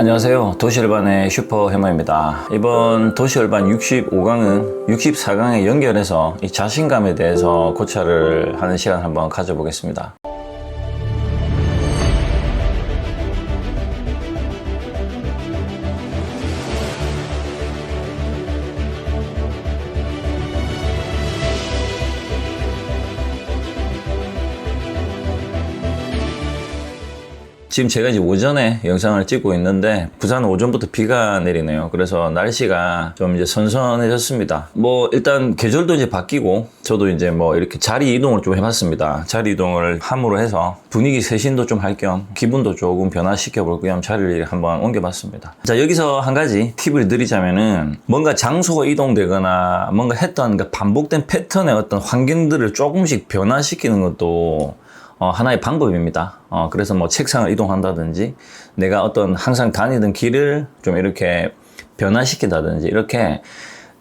안녕하세요. 도시열반의 슈퍼해머입니다. 이번 도시열반 65강은 64강에 연결해서 이 자신감에 대해서 고찰을 하는 시간 한번 가져보겠습니다. 지금 제가 이제 오전에 영상을 찍고 있는데 부산은 오전부터 비가 내리네요. 그래서 날씨가 좀 이제 선선해졌습니다. 일단 계절도 이제 바뀌고 저도 이제 이렇게 자리 이동을 좀 해봤습니다. 자리 이동을 함으로 해서 분위기 쇄신도 좀 할 겸 기분도 조금 변화시켜 볼 겸 자리를 한번 옮겨봤습니다. 자, 여기서 한 가지 팁을 드리자면은 뭔가 장소가 이동되거나 뭔가 했던 그 반복된 패턴의 어떤 환경들을 조금씩 변화시키는 것도 하나의 방법입니다. 그래서 책상을 이동한다든지 내가 어떤 항상 다니던 길을 좀 이렇게 변화시킨다든지 이렇게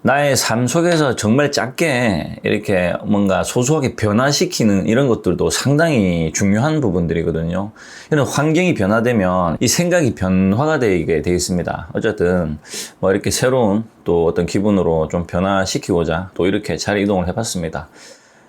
나의 삶 속에서 정말 작게 이렇게 뭔가 소소하게 변화시키는 이런 것들도 상당히 중요한 부분들이거든요. 이런 환경이 변화되면 이 생각이 변화가 되게 돼 있습니다. 어쨌든 이렇게 새로운 또 어떤 기분으로 좀 변화시키고자 또 이렇게 자리 이동을 해봤습니다.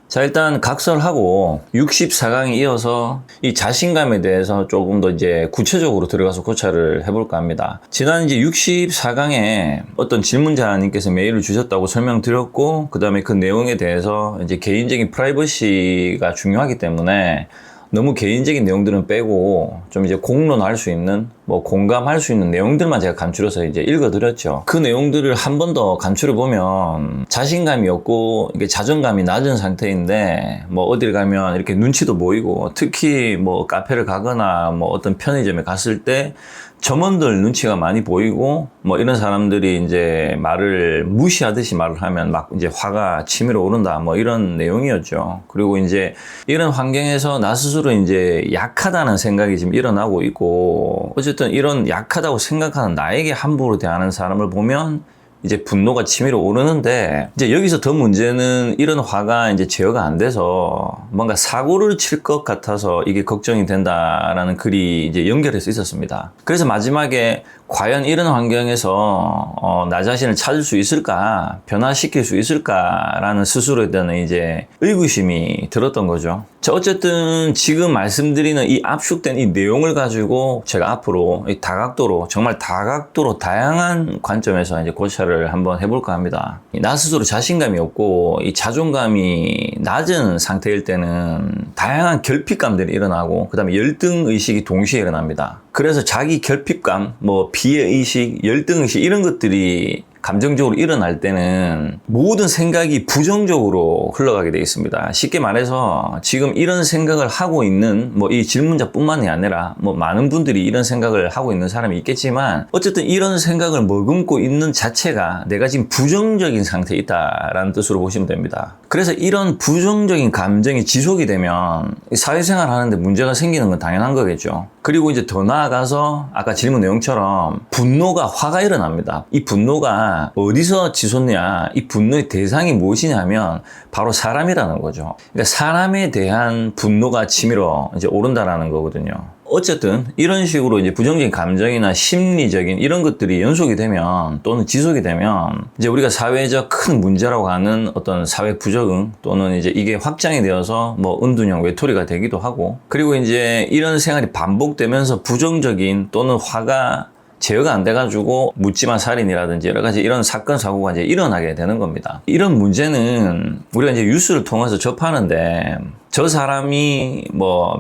자, 일단 각설하고 64강에 이어서 이 자신감에 대해서 조금 더 이제 구체적으로 들어가서 고찰을 해볼까 합니다. 지난 이제 64강에 어떤 질문자님께서 메일을 주셨다고 설명드렸고, 그 다음에 그 내용에 대해서 이제 개인적인 프라이버시가 중요하기 때문에 너무 개인적인 내용들은 빼고 좀 이제 공론할 수 있는 공감할 수 있는 내용들만 제가 간추려서 이제 읽어드렸죠. 그 내용들을 한 번 더 간추려 보면 자신감이 없고 이게 자존감이 낮은 상태인데 어딜 가면 이렇게 눈치도 보이고, 특히 카페를 가거나 어떤 편의점에 갔을 때 점원들 눈치가 많이 보이고 이런 사람들이 이제 말을 무시하듯이 말을 하면 막 이제 화가 치밀어 오른다 이런 내용이었죠. 그리고 이제 이런 환경에서 나 스스로 이제 약하다는 생각이 지금 일어나고 있고, 어쨌든 이런 약하다고 생각하는 나에게 함부로 대하는 사람을 보면 이제 분노가 치밀어 오르는데, 이제 여기서 더 문제는 이런 화가 이제 제어가 안 돼서 뭔가 사고를 칠 것 같아서 이게 걱정이 된다라는 글이 이제 연결해서 있었습니다. 그래서 마지막에 과연 이런 환경에서 나 자신을 찾을 수 있을까, 변화시킬 수 있을까라는 스스로에 대한 이제 의구심이 들었던 거죠. 자, 어쨌든 지금 말씀드리는 이 압축된 이 내용을 가지고 제가 앞으로 이 다각도로, 정말 다각도로 다양한 관점에서 이제 고찰을 한번 해볼까 합니다. 나 스스로 자신감이 없고 이 자존감이 낮은 상태일 때는 다양한 결핍감들이 일어나고, 그 다음에 열등의식이 동시에 일어납니다. 그래서 자기 결핍감, 비애의식, 열등의식 이런 것들이 감정적으로 일어날 때는 모든 생각이 부정적으로 흘러가게 되어 있습니다. 쉽게 말해서 지금 이런 생각을 하고 있는 이 질문자뿐만이 아니라 많은 분들이 이런 생각을 하고 있는 사람이 있겠지만, 어쨌든 이런 생각을 머금고 있는 자체가 내가 지금 부정적인 상태에 있다라는 뜻으로 보시면 됩니다. 그래서 이런 부정적인 감정이 지속이 되면 사회생활 하는데 문제가 생기는 건 당연한 거겠죠. 그리고 이제 더 나아가서 아까 질문 내용처럼 분노가, 화가 일어납니다. 이 분노가 어디서 치솟냐, 이 분노의 대상이 무엇이냐면 바로 사람이라는 거죠. 그러니까 사람에 대한 분노가 치밀어 이제 오른다라는 거거든요. 어쨌든 이런 식으로 이제 부정적인 감정이나 심리적인 이런 것들이 연속이 되면 또는 지속이 되면 이제 우리가 사회적 큰 문제라고 하는 어떤 사회 부적응 또는 이제 이게 확장이 되어서 은둔형 외톨이가 되기도 하고, 그리고 이제 이런 생활이 반복되면서 부정적인 또는 화가 제어가 안 돼가지고 묻지마 살인이라든지 여러 가지 이런 사건, 사고가 이제 일어나게 되는 겁니다. 이런 문제는 우리가 이제 뉴스를 통해서 접하는데 저 사람이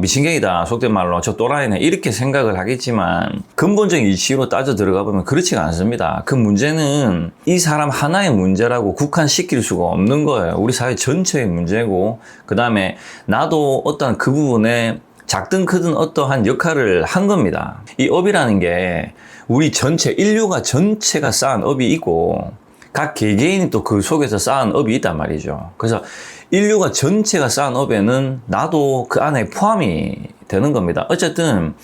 미친개이다, 속된 말로 저 또라이네 이렇게 생각을 하겠지만 근본적인 이치로 따져 들어가 보면 그렇지가 않습니다. 그 문제는 이 사람 하나의 문제라고 국한시킬 수가 없는 거예요. 우리 사회 전체의 문제고, 그 다음에 나도 어떤 그 부분에 작든 크든 어떠한 역할을 한 겁니다. 이 업이라는 게 우리 전체, 인류가 전체가 쌓은 업이 있고 각 개개인이 또 그 속에서 쌓은 업이 있단 말이죠. 그래서 인류가 전체가 쌓은 업에는 나도 그 안에 포함이 되는 겁니다. 어쨌든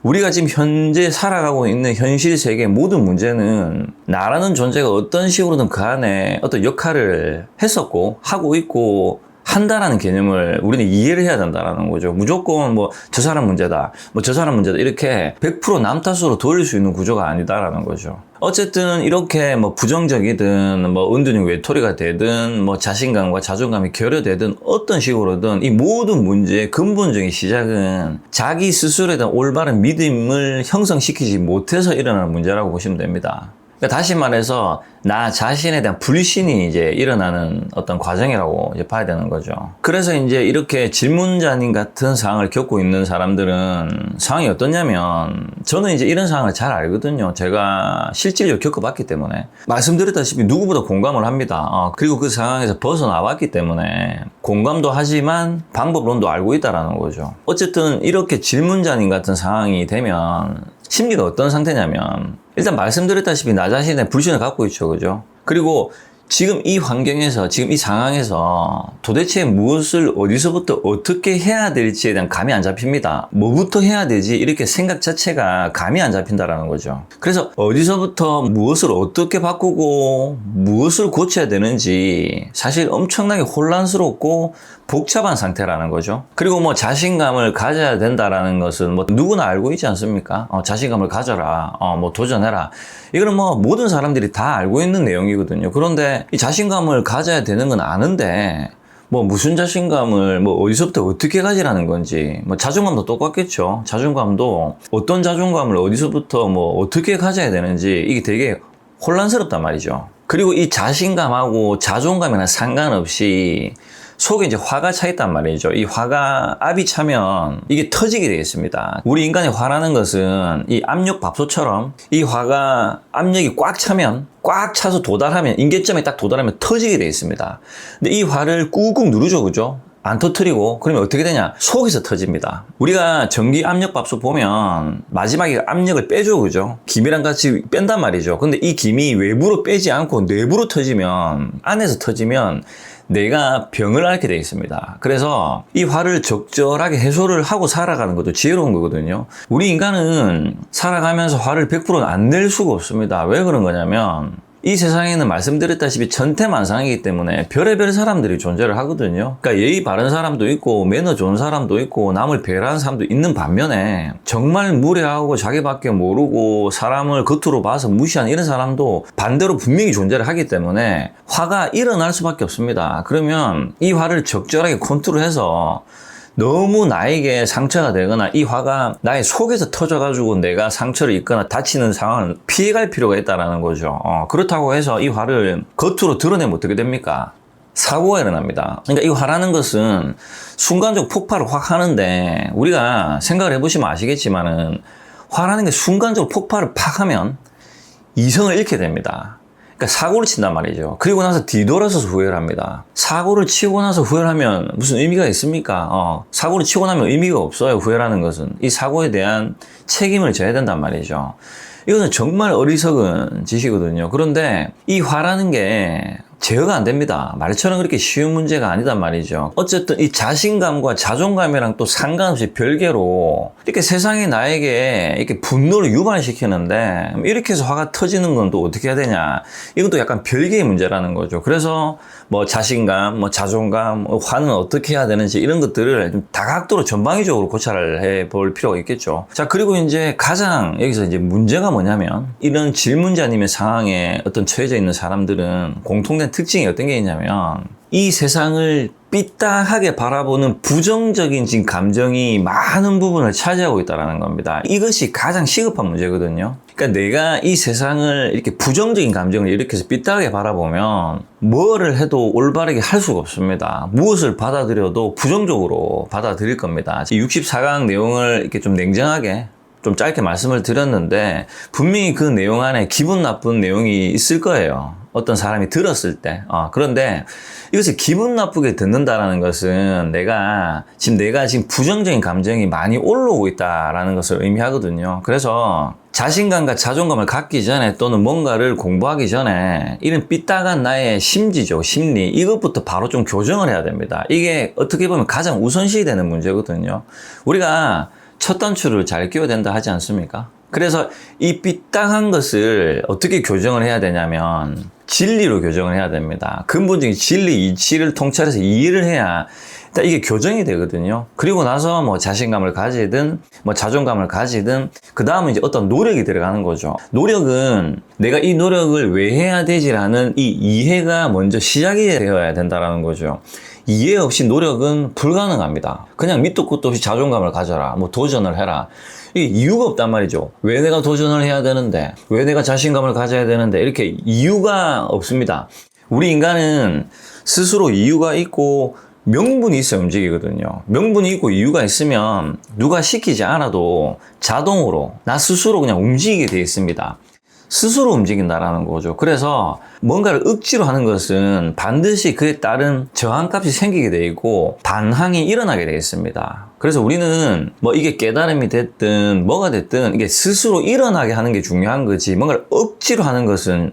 우리가 지금 현재 살아가고 있는 현실 세계의 모든 문제는 나라는 존재가 어떤 식으로든 그 안에 어떤 역할을 했었고 하고 있고 한다라는 개념을 우리는 이해를 해야 된다라는 거죠. 무조건 뭐 저 사람 문제다, 뭐 저 사람 문제다 이렇게 100%남 탓으로 돌릴 수 있는 구조가 아니다라는 거죠. 어쨌든 이렇게 뭐 부정적이든 뭐 은둔형 외톨이가 되든 뭐 자신감과 자존감이 결여되든 어떤 식으로든 이 모든 문제의 근본적인 시작은 자기 스스로에 대한 올바른 믿음을 형성시키지 못해서 일어나는 문제라고 보시면 됩니다. 그러니까 다시 말해서 나 자신에 대한 불신이 이제 일어나는 어떤 과정이라고 이제 봐야 되는 거죠. 그래서 이제 이렇게 질문자님 같은 상황을 겪고 있는 사람들은 상황이 어떠냐면 저는 이제 이런 상황을 잘 알거든요. 제가 실질적으로 겪어봤기 때문에 말씀드렸다시피 누구보다 공감을 합니다. 그리고 그 상황에서 벗어나왔기 때문에 공감도 하지만 방법론도 알고 있다라는 거죠. 어쨌든 이렇게 질문자님 같은 상황이 되면 심리가 어떤 상태냐면 일단 말씀드렸다시피 나 자신에 불신을 갖고 있죠. 그죠? 그리고 지금 이 환경에서, 지금 이 상황에서 도대체 무엇을 어디서부터 어떻게 해야 될지에 대한 감이 안 잡힙니다. 뭐부터 해야 되지? 이렇게 생각 자체가 감이 안 잡힌다라는 거죠. 그래서 어디서부터 무엇을 어떻게 바꾸고 무엇을 고쳐야 되는지 사실 엄청나게 혼란스럽고 복잡한 상태라는 거죠. 그리고 뭐 자신감을 가져야 된다라는 것은 뭐 누구나 알고 있지 않습니까? 자신감을 가져라. 뭐 도전해라. 이거는 뭐 모든 사람들이 다 알고 있는 내용이거든요. 그런데 이 자신감을 가져야 되는 건 아는데 뭐 무슨 자신감을 뭐 어디서부터 어떻게 가지라는 건지 뭐 자존감도 똑같겠죠. 자존감도 어떤 자존감을 어디서부터 뭐 어떻게 가져야 되는지 이게 되게 혼란스럽단 말이죠. 그리고 이 자신감하고 자존감이나 상관없이 속에 이제 화가 차 있단 말이죠. 이 화가 압이 차면 이게 터지게 되겠습니다. 우리 인간이 화라는 것은 이 압력 밥솥처럼 이 화가 압력이 꽉 차면 꽉 차서 도달하면 임계점에 딱 도달하면 터지게 되어 있습니다. 근데 이 화를 꾹꾹 누르죠. 그죠? 안 터뜨리고 그러면 어떻게 되냐? 속에서 터집니다. 우리가 전기 압력 밥솥 보면 마지막에 압력을 빼줘. 그죠? 김이랑 같이 뺀단 말이죠. 근데 이 김이 외부로 빼지 않고 내부로 터지면 안에서 터지면 내가 병을 앓게 되어 있습니다. 그래서 이 화를 적절하게 해소를 하고 살아가는 것도 지혜로운 거거든요. 우리 인간은 살아가면서 화를 100%는 안 낼 수가 없습니다. 왜 그런 거냐면 이 세상에는 말씀드렸다시피 천태만상이기 때문에 별의별 사람들이 존재를 하거든요. 그러니까 예의 바른 사람도 있고 매너 좋은 사람도 있고 남을 배려하는 사람도 있는 반면에 정말 무례하고 자기밖에 모르고 사람을 겉으로 봐서 무시하는 이런 사람도 반대로 분명히 존재를 하기 때문에 화가 일어날 수밖에 없습니다. 그러면 이 화를 적절하게 컨트롤해서 너무 나에게 상처가 되거나 이 화가 나의 속에서 터져가지고 내가 상처를 입거나 다치는 상황을 피해갈 필요가 있다는 거죠. 그렇다고 해서 이 화를 겉으로 드러내면 어떻게 됩니까? 사고가 일어납니다. 그러니까 이 화라는 것은 순간적 폭발을 확 하는데 우리가 생각을 해보시면 아시겠지만은 화라는 게 순간적으로 폭발을 팍 하면 이성을 잃게 됩니다. 그러니까 사고를 친단 말이죠. 그리고 나서 뒤돌아서서 후회를 합니다. 사고를 치고 나서 후회를 하면 무슨 의미가 있습니까? 사고를 치고 나면 의미가 없어요. 후회라는 것은. 이 사고에 대한 책임을 져야 된단 말이죠. 이거는 정말 어리석은 짓이거든요. 그런데 이 화라는 게 제어가 안 됩니다. 말처럼 그렇게 쉬운 문제가 아니단 말이죠. 어쨌든 이 자신감과 자존감이랑 또 상관없이 별개로 이렇게 세상이 나에게 이렇게 분노를 유발시키는데 이렇게 해서 화가 터지는 건 또 어떻게 해야 되냐. 이건 또 약간 별개의 문제라는 거죠. 그래서 뭐 자신감, 뭐 자존감, 화는 어떻게 해야 되는지 이런 것들을 좀 다각도로 전방위적으로 고찰을 해볼 필요가 있겠죠. 자, 그리고 이제 가장 여기서 이제 문제가 뭐냐면 이런 질문자님의 상황에 어떤 처해져 있는 사람들은 공통된 특징이 어떤 게 있냐면 이 세상을 삐딱하게 바라보는 부정적인 지금 감정이 많은 부분을 차지하고 있다는 겁니다. 이것이 가장 시급한 문제거든요. 그러니까 내가 이 세상을 이렇게 부정적인 감정을 일으켜서 삐딱하게 바라보면 뭐를 해도 올바르게 할 수가 없습니다. 무엇을 받아들여도 부정적으로 받아들일 겁니다. 64강 내용을 이렇게 좀 냉정하게 좀 짧게 말씀을 드렸는데 분명히 그 내용 안에 기분 나쁜 내용이 있을 거예요. 어떤 사람이 들었을 때. 그런데 이것을 기분 나쁘게 듣는다라는 것은 내가 지금 부정적인 감정이 많이 올라오고 있다라는 것을 의미하거든요. 그래서 자신감과 자존감을 갖기 전에 또는 뭔가를 공부하기 전에 이런 삐딱한 나의 심지죠, 심리. 이것부터 바로 좀 교정을 해야 됩니다. 이게 어떻게 보면 가장 우선시되는 문제거든요. 우리가 첫 단추를 잘 끼워야 된다 하지 않습니까? 그래서 이 삐딱한 것을 어떻게 교정을 해야 되냐면 진리로 교정을 해야 됩니다. 근본적인 진리 이치를 통찰해서 이해를 해야 일단 이게 교정이 되거든요. 그리고 나서 뭐 자신감을 가지든 뭐 자존감을 가지든 그 다음은 이제 어떤 노력이 들어가는 거죠. 노력은 내가 이 노력을 왜 해야 되지라는 이 이해가 먼저 시작이 되어야 된다는 거죠. 이해 없이 노력은 불가능합니다. 그냥 밑도 끝도 없이 자존감을 가져라, 뭐 도전을 해라, 이게 이유가 없단 말이죠. 왜 내가 도전을 해야 되는데, 왜 내가 자신감을 가져야 되는데, 이렇게 이유가 없습니다. 우리 인간은 스스로 이유가 있고 명분이 있어야 움직이거든요. 명분이 있고 이유가 있으면 누가 시키지 않아도 자동으로 나 스스로 그냥 움직이게 되어 있습니다. 스스로 움직인다라는 거죠. 그래서 뭔가를 억지로 하는 것은 반드시 그에 따른 저항값이 생기게 되어 있고 반항이 일어나게 되어 있습니다. 그래서 우리는 뭐 이게 깨달음이 됐든 뭐가 됐든 이게 스스로 일어나게 하는 게 중요한 거지, 뭔가를 억지로 하는 것은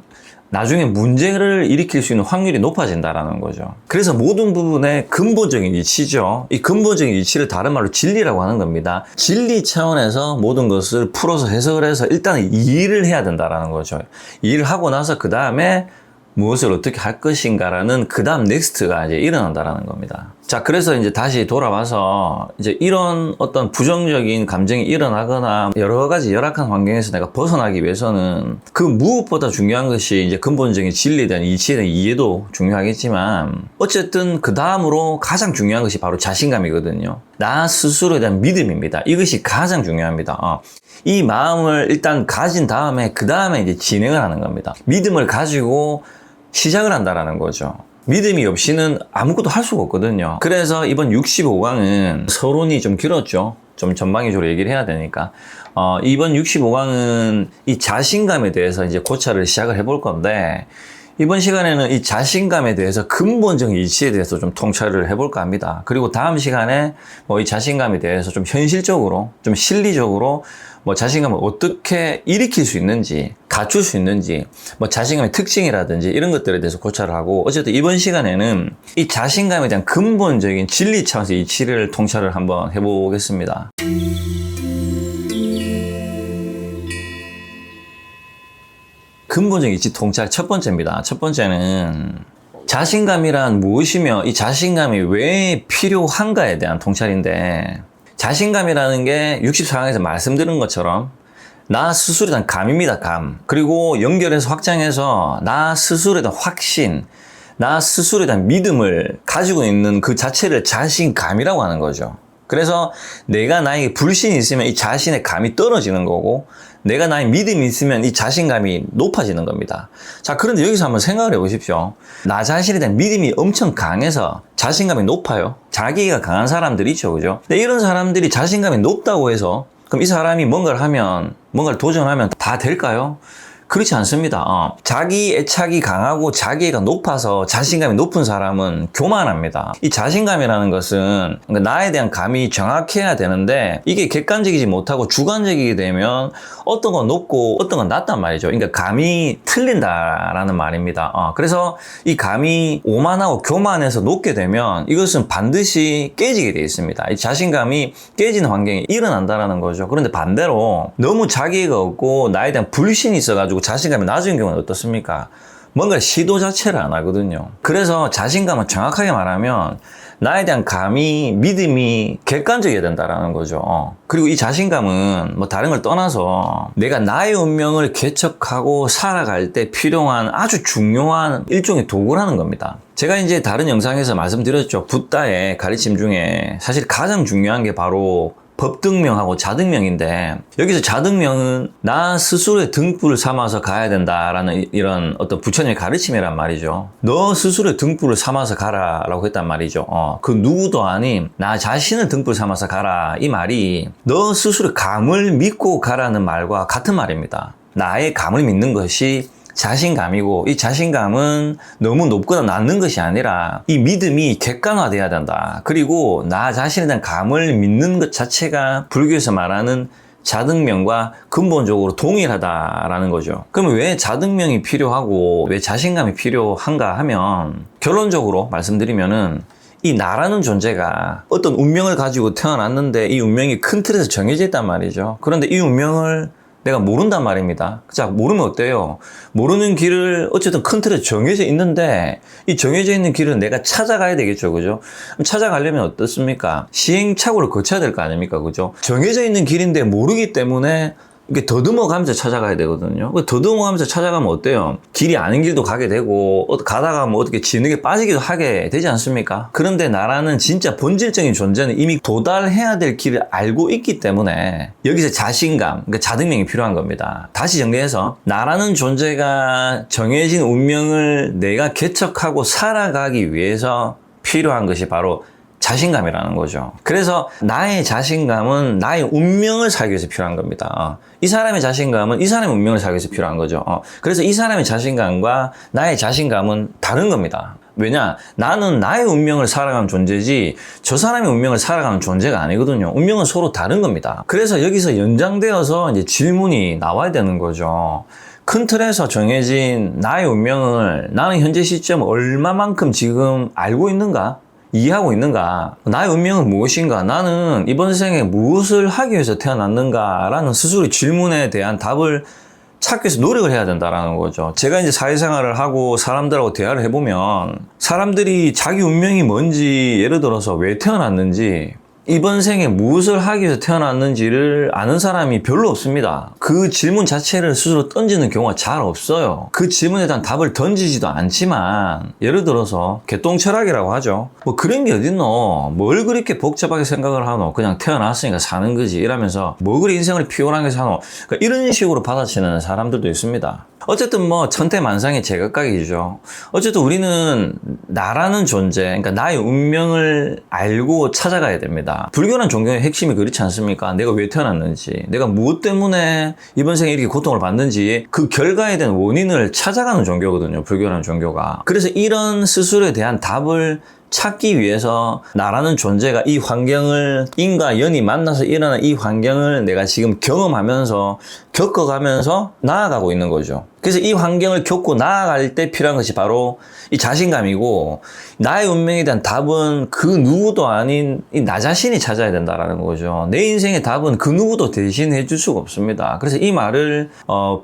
나중에 문제를 일으킬 수 있는 확률이 높아진다라는 거죠. 그래서 모든 부분의 근본적인 이치죠. 이 근본적인 이치를 다른 말로 진리라고 하는 겁니다. 진리 차원에서 모든 것을 풀어서 해석을 해서 일단은 이해를 해야 된다라는 거죠. 이해를 하고 나서 그 다음에 무엇을 어떻게 할 것인가라는 그 다음 넥스트가 이제 일어난다라는 겁니다. 자, 그래서 이제 다시 돌아와서 이제 이런 어떤 부정적인 감정이 일어나거나 여러 가지 열악한 환경에서 내가 벗어나기 위해서는 그 무엇보다 중요한 것이 이제 근본적인 진리에 대한 이치에 대한 이해도 중요하겠지만 어쨌든 그 다음으로 가장 중요한 것이 바로 자신감이거든요. 나 스스로에 대한 믿음입니다. 이것이 가장 중요합니다. 이 마음을 일단 가진 다음에 그 다음에 이제 진행을 하는 겁니다. 믿음을 가지고 시작을 한다라는 거죠. 믿음이 없이는 아무것도 할 수가 없거든요. 그래서 이번 65강은 서론이 좀 길었죠. 좀 전방위적으로 얘기를 해야 되니까. 이번 65강은 이 자신감에 대해서 이제 고찰을 시작을 해볼 건데, 이번 시간에는 이 자신감에 대해서 근본적인 이치에 대해서 좀 통찰을 해볼까 합니다. 그리고 다음 시간에 뭐 이 자신감에 대해서 좀 현실적으로, 좀 실리적으로 뭐 자신감을 어떻게 일으킬 수 있는지, 갖출 수 있는지, 뭐 자신감의 특징이라든지 이런 것들에 대해서 고찰을 하고, 어쨌든 이번 시간에는 이 자신감에 대한 근본적인 진리 차원에서 이치를 통찰을 한번 해보겠습니다. 근본적인 이치 통찰 첫 번째입니다. 첫 번째는 자신감이란 무엇이며 이 자신감이 왜 필요한가에 대한 통찰인데, 자신감이라는 게 64강에서 말씀드린 것처럼 나 스스로에 대한 감입니다. 감. 그리고 연결해서 확장해서 나 스스로에 대한 확신, 나 스스로에 대한 믿음을 가지고 있는 그 자체를 자신감이라고 하는 거죠. 그래서 내가 나에게 불신이 있으면 이 자신의 감이 떨어지는 거고, 내가 나의 믿음이 있으면 이 자신감이 높아지는 겁니다. 자, 그런데 여기서 한번 생각을 해보십시오. 나 자신에 대한 믿음이 엄청 강해서 자신감이 높아요. 자기가 강한 사람들이 있죠, 그죠? 근데 이런 사람들이 자신감이 높다고 해서 그럼 이 사람이 뭔가를 하면, 뭔가를 도전하면 다 될까요? 그렇지 않습니다. 자기 애착이 강하고 자기애가 높아서 자신감이 높은 사람은 교만합니다. 이 자신감이라는 것은 나에 대한 감이 정확해야 되는데, 이게 객관적이지 못하고 주관적이게 되면 어떤 건 높고 어떤 건 낮단 말이죠. 그러니까 감이 틀린다라는 말입니다. 그래서 이 감이 오만하고 교만해서 높게 되면 이것은 반드시 깨지게 되어 있습니다. 이 자신감이 깨지는 환경이 일어난다라는 거죠. 그런데 반대로 너무 자기애가 없고 나에 대한 불신이 있어가지고 자신감이 낮은 경우는 어떻습니까? 뭔가 시도 자체를 안 하거든요. 그래서 자신감은 정확하게 말하면 나에 대한 감이, 믿음이 객관적이어야 된다라는 거죠. 그리고 이 자신감은 뭐 다른 걸 떠나서 내가 나의 운명을 개척하고 살아갈 때 필요한 아주 중요한 일종의 도구라는 겁니다. 제가 이제 다른 영상에서 말씀드렸죠. 붓다의 가르침 중에 사실 가장 중요한 게 바로 법등명하고 자등명인데, 여기서 자등명은 나 스스로의 등불을 삼아서 가야 된다라는 이런 어떤 부처님의 가르침이란 말이죠. 너 스스로의 등불을 삼아서 가라라고 했단 말이죠. 그 누구도 아닌 나 자신을 등불 삼아서 가라, 이 말이 너 스스로의 감을 믿고 가라는 말과 같은 말입니다. 나의 감을 믿는 것이 자신감이고, 이 자신감은 너무 높거나 낮는 것이 아니라 이 믿음이 객관화돼야 된다. 그리고 나 자신에 대한 감을 믿는 것 자체가 불교에서 말하는 자등명과 근본적으로 동일하다라는 거죠. 그러면 왜 자등명이 필요하고 왜 자신감이 필요한가 하면, 결론적으로 말씀드리면은 이 나라는 존재가 어떤 운명을 가지고 태어났는데 이 운명이 큰 틀에서 정해져 있단 말이죠. 그런데 이 운명을 내가 모른단 말입니다. 자, 모르면 어때요? 모르는 길을 어쨌든 큰 틀에 정해져 있는데 이 정해져 있는 길은 내가 찾아가야 되겠죠. 그죠? 그럼 찾아가려면 어떻습니까? 시행착오를 거쳐야 될 거 아닙니까? 그죠? 정해져 있는 길인데 모르기 때문에 이게 더듬어가면서 찾아가야 되거든요. 더듬어가면서 찾아가면 어때요? 길이 아닌 길도 가게 되고 가다가 뭐 어떻게 지능에 빠지기도 하게 되지 않습니까? 그런데 나라는 진짜 본질적인 존재는 이미 도달해야 될 길을 알고 있기 때문에 여기서 자신감, 그러니까 자등명이 필요한 겁니다. 다시 정리해서 나라는 존재가 정해진 운명을 내가 개척하고 살아가기 위해서 필요한 것이 바로 자신감이라는 거죠. 그래서 나의 자신감은 나의 운명을 살기 위해서 필요한 겁니다. 이 사람의 자신감은 이 사람의 운명을 살기 위해서 필요한 거죠. 그래서 이 사람의 자신감과 나의 자신감은 다른 겁니다. 왜냐? 나는 나의 운명을 살아가는 존재지 저 사람의 운명을 살아가는 존재가 아니거든요. 운명은 서로 다른 겁니다. 그래서 여기서 연장되어서 이제 질문이 나와야 되는 거죠. 큰 틀에서 정해진 나의 운명을 나는 현재 시점 얼마만큼 지금 알고 있는가? 이해하고 있는가? 나의 운명은 무엇인가? 나는 이번 생에 무엇을 하기 위해서 태어났는가? 라는 스스로의 질문에 대한 답을 찾기 위해서 노력을 해야 된다는 거죠. 제가 이제 사회생활을 하고 사람들하고 대화를 해보면 사람들이 자기 운명이 뭔지, 예를 들어서 왜 태어났는지, 이번 생에 무엇을 하기 위해서 태어났는지를 아는 사람이 별로 없습니다. 그 질문 자체를 스스로 던지는 경우가 잘 없어요. 그 질문에 대한 답을 던지지도 않지만 예를 들어서 개똥철학이라고 하죠. 뭐 그런 게 어딨노? 뭘 그렇게 복잡하게 생각을 하노? 그냥 태어났으니까 사는 거지 이러면서 뭐 그리 인생을 피곤하게 사노? 그러니까 이런 식으로 받아치는 사람들도 있습니다. 어쨌든 뭐 천태만상의 제각각이죠. 어쨌든 우리는 나라는 존재, 그러니까 나의 운명을 알고 찾아가야 됩니다. 불교란 종교의 핵심이 그렇지 않습니까? 내가 왜 태어났는지, 내가 무엇 때문에 이번 생에 이렇게 고통을 받는지 그 결과에 대한 원인을 찾아가는 종교거든요. 불교라는 종교가. 그래서 이런 스스로에 대한 답을 찾기 위해서 나라는 존재가 이 환경을, 인과 연이 만나서 일어난 이 환경을 내가 지금 경험하면서 겪어가면서 나아가고 있는 거죠. 그래서 이 환경을 겪고 나아갈 때 필요한 것이 바로 이 자신감이고, 나의 운명에 대한 답은 그 누구도 아닌 이 나 자신이 찾아야 된다는 거죠. 내 인생의 답은 그 누구도 대신해 줄 수가 없습니다. 그래서 이 말을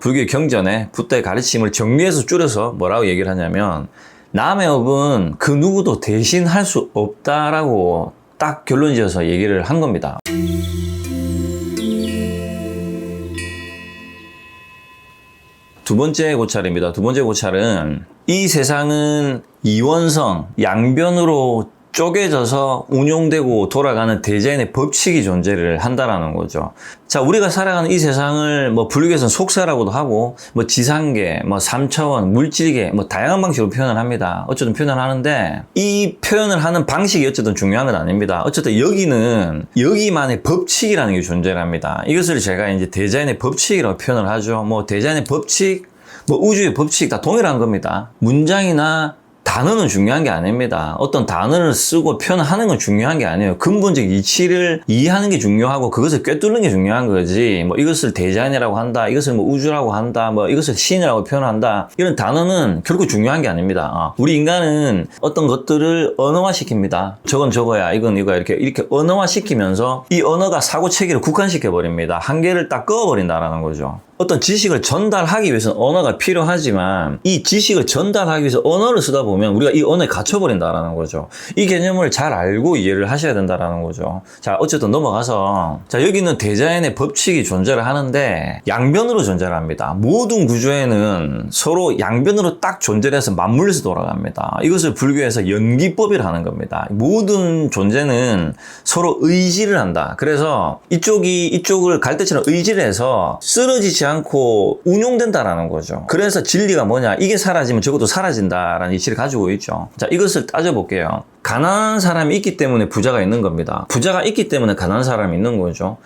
불교의 경전에 붓다의 가르침을 정리해서 줄여서 뭐라고 얘기를 하냐면, 남의 업은 그 누구도 대신할 수 없다라고 딱 결론 지어서 얘기를 한 겁니다. 두 번째 고찰입니다. 두 번째 고찰은 이 세상은 이원성, 양변으로 쪼개져서 운용되고 돌아가는 대자연의 법칙이 존재를 한다라는 거죠. 자, 우리가 살아가는 이 세상을 뭐 불교에서는 속세라고도 하고, 뭐 지상계, 뭐 3차원, 물질계, 뭐 다양한 방식으로 표현을 합니다. 어쨌든 표현을 하는데, 이 표현을 하는 방식이 어쨌든 중요한 건 아닙니다. 어쨌든 여기는 여기만의 법칙이라는 게 존재를 합니다. 이것을 제가 이제 대자연의 법칙이라고 표현을 하죠. 뭐 대자연의 법칙, 뭐 우주의 법칙 다 동일한 겁니다. 문장이나 단어는 중요한 게 아닙니다. 어떤 단어를 쓰고 표현하는 건 중요한 게 아니에요. 근본적 이치를 이해하는 게 중요하고 그것을 꿰뚫는 게 중요한 거지. 뭐 이것을 대자연이라고 한다, 이것을 뭐 우주라고 한다, 뭐 이것을 신이라고 표현한다, 이런 단어는 결코 중요한 게 아닙니다. 우리 인간은 어떤 것들을 언어화시킵니다. 저건 저거야, 이건 이거야, 이렇게 언어화시키면서 이 언어가 사고 체계를 국한시켜 버립니다. 한계를 딱 그어버린다라는 거죠. 어떤 지식을 전달하기 위해서는 언어가 필요하지만 이 지식을 전달하기 위해서 언어를 쓰다 보면 우리가 이 언어에 갇혀버린다라는 거죠. 이 개념을 잘 알고 이해를 하셔야 된다라는 거죠. 자, 어쨌든 넘어가서, 자, 여기는 대자연의 법칙이 존재를 하는데 양변으로 존재를 합니다. 모든 구조에는 서로 양변으로 딱 존재를 해서 맞물려서 돌아갑니다. 이것을 불교에서 연기법이라 하는 겁니다. 모든 존재는 서로 의지를 한다. 그래서 이쪽이 이쪽을 갈대처럼 의지를 해서 쓰러지지 않고 운용된다라는 거죠. 그래서 진리가 뭐냐? 이게 사라지면 저것도 사라진다라는 이치를 가지고 있죠. 자, 이것을 따져볼게요. 가난한 사람이 있기 때문에 부자가 있는 겁니다. 부자가 있기 때문에 가난한 사람이 있는 거죠.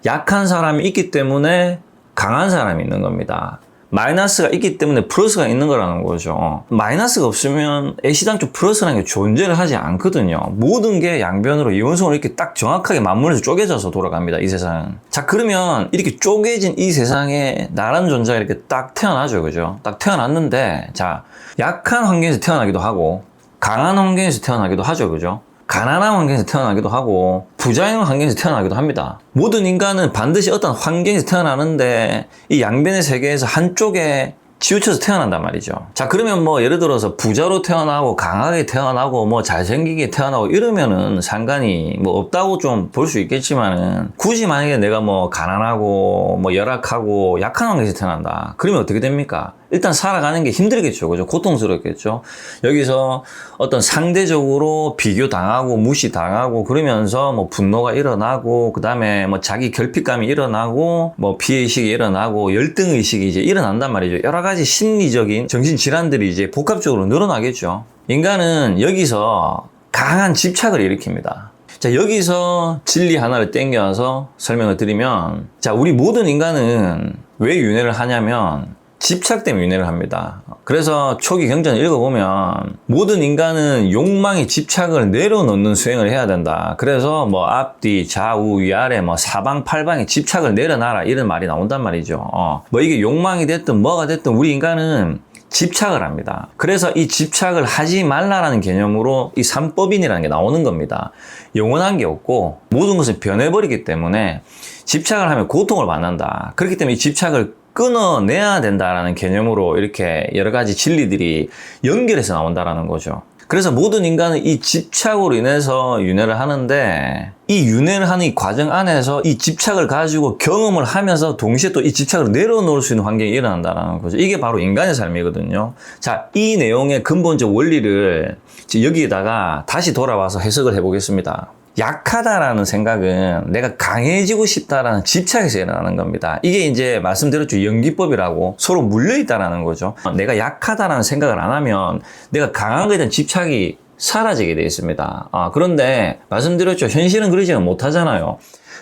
약한 사람이 있기 때문에 강한 사람이 있는 겁니다. 마이너스가 있기 때문에 플러스가 있는 거라는 거죠. 마이너스가 없으면 애시당초 플러스라는 게 존재를 하지 않거든요. 모든 게 양변으로 이원성으로 이렇게 딱 정확하게 맞물려서 쪼개져서 돌아갑니다, 이 세상은. 자, 그러면 이렇게 쪼개진 이 세상에 나라는 존재가 이렇게 딱 태어나죠, 그죠? 딱 태어났는데, 자, 약한 환경에서 태어나기도 하고 강한 환경에서 태어나기도 하죠, 그죠? 가난한 환경에서 태어나기도 하고 부자인 환경에서 태어나기도 합니다. 모든 인간은 반드시 어떤 환경에서 태어나는데 이 양변의 세계에서 한쪽에 치우쳐서 태어난단 말이죠. 자, 그러면 뭐 예를 들어서 부자로 태어나고 강하게 태어나고 뭐 잘생기게 태어나고 이러면은 상관이 뭐 없다고 좀 볼 수 있겠지만은 굳이 만약에 내가 뭐 가난하고 뭐 열악하고 약한 환경에서 태어난다. 그러면 어떻게 됩니까? 일단 살아가는 게 힘들겠죠. 그죠? 고통스럽겠죠. 여기서 어떤 상대적으로 비교당하고 무시당하고 그러면서 뭐 분노가 일어나고 그 다음에 뭐 자기 결핍감이 일어나고 뭐 피해의식이 일어나고 열등의식이 이제 일어난단 말이죠. 여러 가지 심리적인 정신질환들이 이제 복합적으로 늘어나겠죠. 인간은 여기서 강한 집착을 일으킵니다. 자, 여기서 진리 하나를 땡겨서 설명을 드리면, 자, 우리 모든 인간은 왜 윤회를 하냐면 집착 때문에 윤회를 합니다. 그래서 초기 경전을 읽어보면 모든 인간은 욕망의 집착을 내려놓는 수행을 해야 된다. 그래서 뭐 앞뒤 좌우 위아래 뭐 사방팔방에 집착을 내려놔라 이런 말이 나온단 말이죠. 뭐 이게 욕망이 됐든 뭐가 됐든 우리 인간은 집착을 합니다. 그래서 이 집착을 하지 말라라는 개념으로 이 삼법인이라는 게 나오는 겁니다. 영원한 게 없고 모든 것을 변해버리기 때문에 집착을 하면 고통을 받는다. 그렇기 때문에 이 집착을 끊어내야 된다라는 개념으로 이렇게 여러 가지 진리들이 연결해서 나온다라는 거죠. 그래서 모든 인간은 이 집착으로 인해서 윤회를 하는데 이 윤회를 하는 이 과정 안에서 이 집착을 가지고 경험을 하면서 동시에 또 이 집착을 내려놓을 수 있는 환경이 일어난다는 거죠. 이게 바로 인간의 삶이거든요. 자, 이 내용의 근본적 원리를 여기에다가 다시 돌아와서 해석을 해보겠습니다. 약하다라는 생각은 내가 강해지고 싶다라는 집착에서 일어나는 겁니다. 이게 이제 말씀드렸죠. 연기법이라고 서로 물려있다라는 거죠. 내가 약하다라는 생각을 안 하면 내가 강한 것에 대한 집착이 사라지게 되어 있습니다. 그런데 말씀드렸죠. 현실은 그러지는 못하잖아요.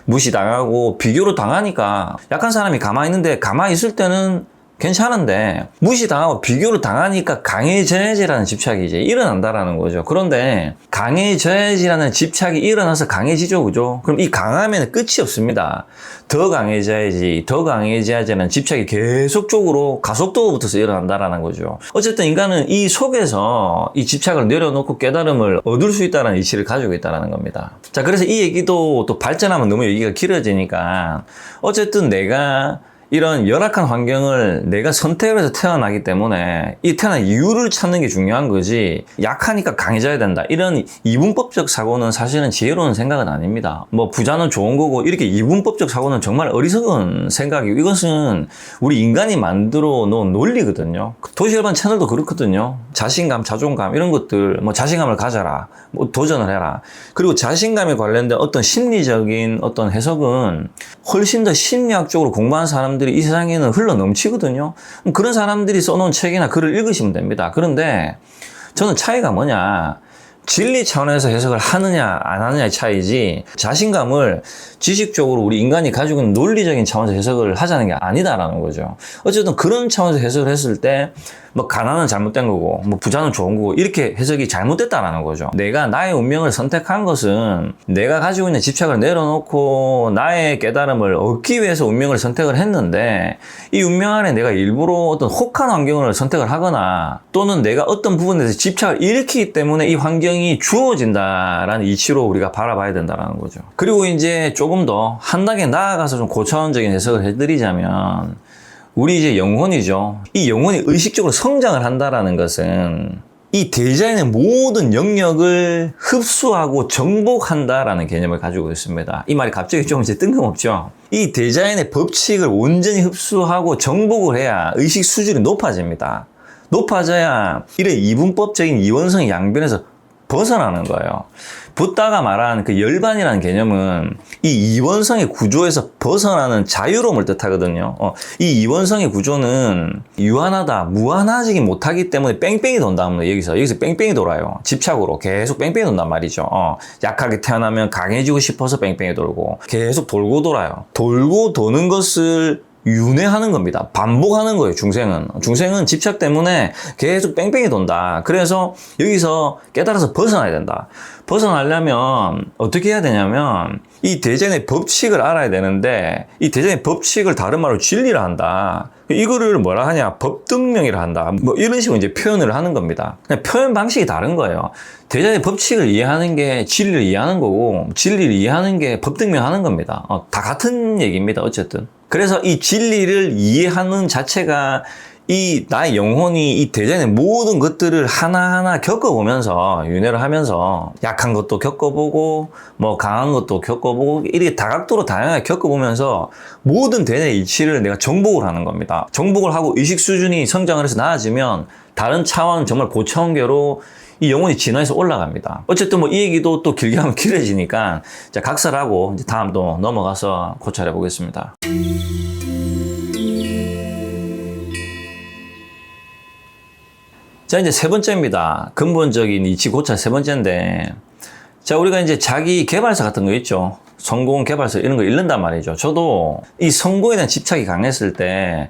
무시당하고 비교로 당하니까 약한 사람이 가만히 있는데 가만히 있을 때는 괜찮은데 무시당하고 비교를 당하니까 강해져야지라는 집착이 이제 일어난다라는 거죠. 그런데 강해져야지라는 집착이 일어나서 강해지죠, 그죠? 그럼 이 강함에는 끝이 없습니다. 더 강해져야지, 더 강해져야지라는 집착이 계속적으로 가속도가 붙어서 일어난다라는 거죠. 어쨌든 인간은 이 속에서 이 집착을 내려놓고 깨달음을 얻을 수 있다는 이치를 가지고 있다는 겁니다. 자, 그래서 이 얘기도 또 발전하면 너무 얘기가 길어지니까 어쨌든 내가 이런 열악한 환경을 내가 선택을 해서 태어나기 때문에 이 태어난 이유를 찾는 게 중요한 거지 약하니까 강해져야 된다. 이런 이분법적 사고는 사실은 지혜로운 생각은 아닙니다. 뭐 부자는 좋은 거고 이렇게 이분법적 사고는 정말 어리석은 생각이고 이것은 우리 인간이 만들어 놓은 논리거든요. 도시열반 채널도 그렇거든요. 자신감, 자존감 이런 것들 뭐 자신감을 가져라. 뭐 도전을 해라. 그리고 자신감에 관련된 어떤 심리적인 어떤 해석은 훨씬 더 심리학적으로 공부한 사람들이 이 세상에는 흘러 넘치거든요. 그런 사람들이 써놓은 책이나 글을 읽으시면 됩니다. 그런데 저는 차이가 뭐냐. 진리 차원에서 해석을 하느냐 안 하느냐의 차이지 자신감을 지식적으로 우리 인간이 가지고 있는 논리적인 차원에서 해석을 하자는 게 아니다라는 거죠. 어쨌든 그런 차원에서 해석을 했을 때 뭐 가난은 잘못된 거고 뭐 부자는 좋은 거고 이렇게 해석이 잘못됐다라는 거죠. 내가 나의 운명을 선택한 것은 내가 가지고 있는 집착을 내려놓고 나의 깨달음을 얻기 위해서 운명을 선택을 했는데 이 운명 안에 내가 일부러 어떤 혹한 환경을 선택을 하거나 또는 내가 어떤 부분에 대해서 집착을 일으키기 때문에 이 환경이 주어진다라는 이치로 우리가 바라봐야 된다는 거죠. 그리고 이제 조금 더 한 단계 나아가서 좀 고차원적인 해석을 해드리자면 우리 이제 영혼이죠. 이 영혼이 의식적으로 성장을 한다라는 것은 이 대자연의 모든 영역을 흡수하고 정복한다라는 개념을 가지고 있습니다. 이 말이 갑자기 좀 이제 뜬금없죠. 이 대자연의 법칙을 온전히 흡수하고 정복을 해야 의식 수준이 높아집니다. 높아져야 이런 이분법적인 이원성 양변에서 벗어나는 거예요. 붓다가 말한 그 열반이라는 개념은 이 이원성의 구조에서 벗어나는 자유로움을 뜻하거든요. 이 이원성의 구조는 유한하다, 무한하지 못하기 때문에 뺑뺑이 돈다면 여기서 뺑뺑이 돌아요. 집착으로 계속 뺑뺑이 돈단 말이죠. 약하게 태어나면 강해지고 싶어서 뺑뺑이 돌고 계속 돌고 돌아요. 돌고 도는 것을 윤회하는 겁니다. 반복하는 거예요, 중생은. 중생은 집착 때문에 계속 뺑뺑이 돈다. 그래서 여기서 깨달아서 벗어나야 된다. 벗어나려면 어떻게 해야 되냐면 이 대전의 법칙을 알아야 되는데 이 대전의 법칙을 다른 말로 진리라 한다. 이거를 뭐라 하냐? 법등명이라 한다. 뭐 이런 식으로 이제 표현을 하는 겁니다. 그냥 표현 방식이 다른 거예요. 대전의 법칙을 이해하는 게 진리를 이해하는 거고 진리를 이해하는 게 법등명 하는 겁니다. 다 같은 얘기입니다. 어쨌든. 그래서 이 진리를 이해하는 자체가 이 나의 영혼이 이 대전의 모든 것들을 하나하나 겪어보면서 윤회를 하면서 약한 것도 겪어보고 뭐 강한 것도 겪어보고 이렇게 다각도로 다양하게 겪어보면서 모든 대전의 이치를 내가 정복을 하는 겁니다. 정복을 하고 의식 수준이 성장을 해서 나아지면 다른 차원 정말 고차원계로 이 영혼이 진화해서 올라갑니다. 어쨌든 뭐 이 얘기도 또 길게 하면 길어지니까 자 각설하고 이제 다음 또 넘어가서 고찰해 보겠습니다. 자, 이제 세 번째입니다. 근본적인 이치 고찰 세 번째인데, 자, 우리가 이제 자기 개발서 같은 거 있죠. 성공 개발서 이런 거 읽는단 말이죠. 저도 이 성공에 대한 집착이 강했을 때,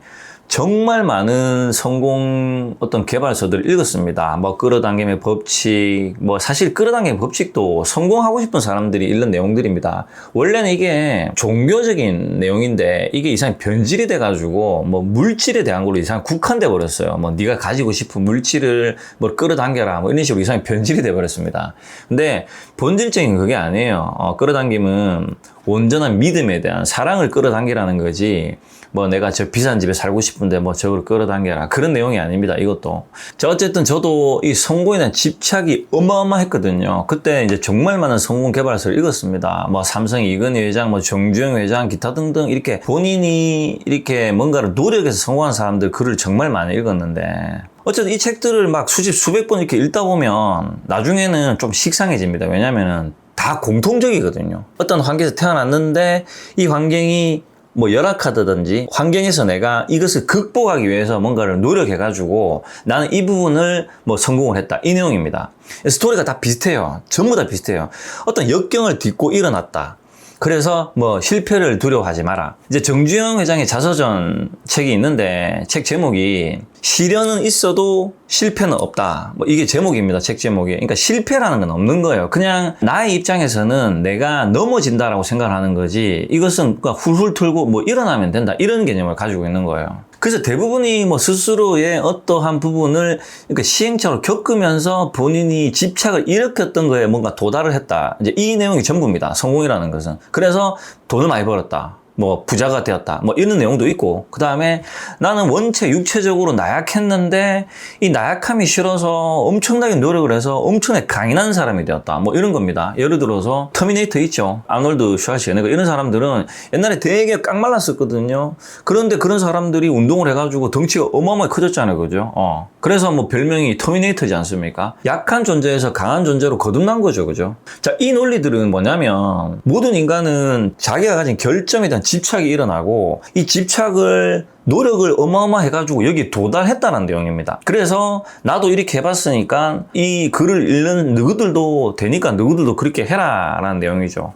정말 많은 성공 어떤 개발서들을 읽었습니다. 뭐 끌어당김의 법칙, 뭐 사실 끌어당김의 법칙도 성공하고 싶은 사람들이 읽는 내용들입니다. 원래는 이게 종교적인 내용인데 이게 이상하게 변질이 돼가지고 뭐 물질에 대한 걸로 이상하게 국한돼 버렸어요. 뭐 네가 가지고 싶은 물질을 뭐 끌어당겨라 뭐 이런 식으로 이상하게 변질이 돼 버렸습니다. 근데 본질적인 그게 아니에요. 끌어당김은 온전한 믿음에 대한 사랑을 끌어당기라는 거지. 뭐 내가 저 비싼 집에 살고 싶은데 뭐 저걸 끌어당겨라 그런 내용이 아닙니다. 이것도. 자, 어쨌든 저도 이 성공에 대한 집착이 어마어마했거든요. 그때 이제 정말 많은 성공 개발서를 읽었습니다. 뭐 삼성 이건희 회장, 뭐 정주영 회장, 기타 등등 이렇게 본인이 이렇게 뭔가를 노력해서 성공한 사람들 글을 정말 많이 읽었는데 어쨌든 이 책들을 막 수십 수백 번 이렇게 읽다 보면 나중에는 좀 식상해집니다. 왜냐면은 다 공통적이거든요. 어떤 환경에서 태어났는데 이 환경이 뭐 열악하다든지 환경에서 내가 이것을 극복하기 위해서 뭔가를 노력해가지고 나는 이 부분을 뭐 성공을 했다. 이 내용입니다. 스토리가 다 비슷해요. 전부 다 비슷해요. 어떤 역경을 딛고 일어났다. 그래서 뭐 실패를 두려워하지 마라. 이제 정주영 회장의 자서전 책이 있는데 책 제목이 시련은 있어도 실패는 없다. 뭐 이게 제목입니다. 책 제목이. 그러니까 실패라는 건 없는 거예요. 그냥 나의 입장에서는 내가 넘어진다라고 생각을 하는 거지 이것은 그러니까 훌훌 털고 뭐 일어나면 된다. 이런 개념을 가지고 있는 거예요. 그래서 대부분이 뭐 스스로의 어떠한 부분을 그러니까 시행착오를 겪으면서 본인이 집착을 일으켰던 거에 뭔가 도달을 했다. 이제 이 내용이 전부입니다. 성공이라는 것은. 그래서 돈을 많이 벌었다. 뭐 부자가 되었다. 뭐 이런 내용도 있고 그 다음에 나는 원체 육체적으로 나약했는데 이 나약함이 싫어서 엄청나게 노력을 해서 엄청나게 강인한 사람이 되었다. 뭐 이런 겁니다. 예를 들어서 터미네이터 있죠. 아놀드 슈왈츠제네거 이런 사람들은 옛날에 되게 깡말랐었거든요. 그런데 그런 사람들이 운동을 해가지고 덩치가 어마어마하게 커졌잖아요. 그죠? 그래서 뭐 별명이 터미네이터지 않습니까? 약한 존재에서 강한 존재로 거듭난 거죠. 그죠? 자, 이 논리들은 뭐냐면 모든 인간은 자기가 가진 결점에 대한 집착이 일어나고 이 집착을 노력을 어마어마해가지고 여기 도달했다는 내용입니다. 그래서 나도 이렇게 해봤으니까 이 글을 읽는 너희들도 되니까 너희들도 그렇게 해라 라는 내용이죠.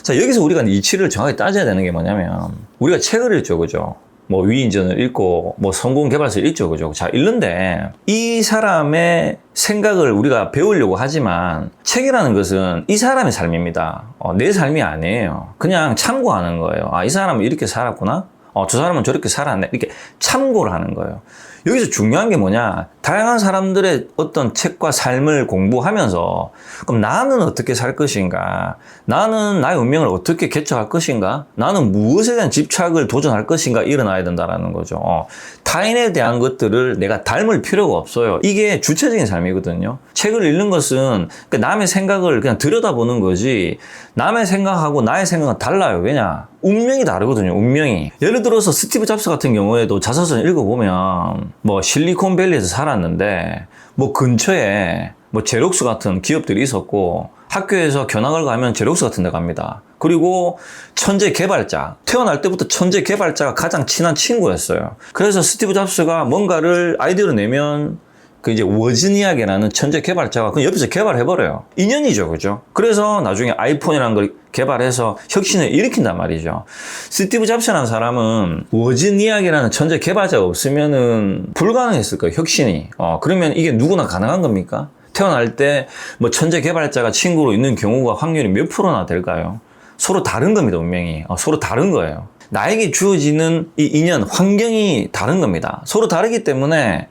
자, 여기서 우리가 이치를 정확히 따져야 되는 게 뭐냐면 우리가 책을 읽죠. 그죠? 뭐 위인전을 읽고 뭐 성공 개발서를 읽죠. 그죠? 자, 읽는데 이 사람의 생각을 우리가 배우려고 하지만 책이라는 것은 이 사람의 삶입니다. 내 삶이 아니에요. 그냥 참고하는 거예요. 아, 이 사람은 이렇게 살았구나? 저 사람은 저렇게 살았네. 이렇게 참고를 하는 거예요. 여기서 중요한 게 뭐냐? 다양한 사람들의 어떤 책과 삶을 공부하면서 그럼 나는 어떻게 살 것인가? 나는 나의 운명을 어떻게 개척할 것인가? 나는 무엇에 대한 집착을 도전할 것인가? 일어나야 된다라는 거죠. 타인에 대한 것들을 내가 닮을 필요가 없어요. 이게 주체적인 삶이거든요. 책을 읽는 것은 남의 생각을 그냥 들여다보는 거지 남의 생각하고 나의 생각은 달라요. 왜냐? 운명이 다르거든요. 운명이. 예를 들어서 스티브 잡스 같은 경우에도 자서전 읽어보면 뭐 실리콘밸리에서 살았는데 뭐 근처에 뭐 제록스 같은 기업들이 있었고 학교에서 견학을 가면 제록스 같은 데 갑니다. 그리고 천재 개발자, 태어날 때부터 천재 개발자가 가장 친한 친구였어요. 그래서 스티브 잡스가 뭔가를 아이디어를 내면 그 이제 워즈니악이라는 천재 개발자가 그 옆에서 개발해버려요. 인연이죠, 그죠? 그래서 나중에 아이폰이라는 걸 개발해서 혁신을 일으킨단 말이죠. 스티브 잡스라는 사람은 워즈니악이라는 천재 개발자가 없으면은 불가능했을 거예요, 혁신이. 그러면 이게 누구나 가능한 겁니까? 태어날 때 뭐 천재 개발자가 친구로 있는 경우가 확률이 몇 프로나 될까요? 서로 다른 겁니다, 운명이. 서로 다른 거예요. 나에게 주어지는 이 인연, 환경이 다른 겁니다. 서로 다르기 때문에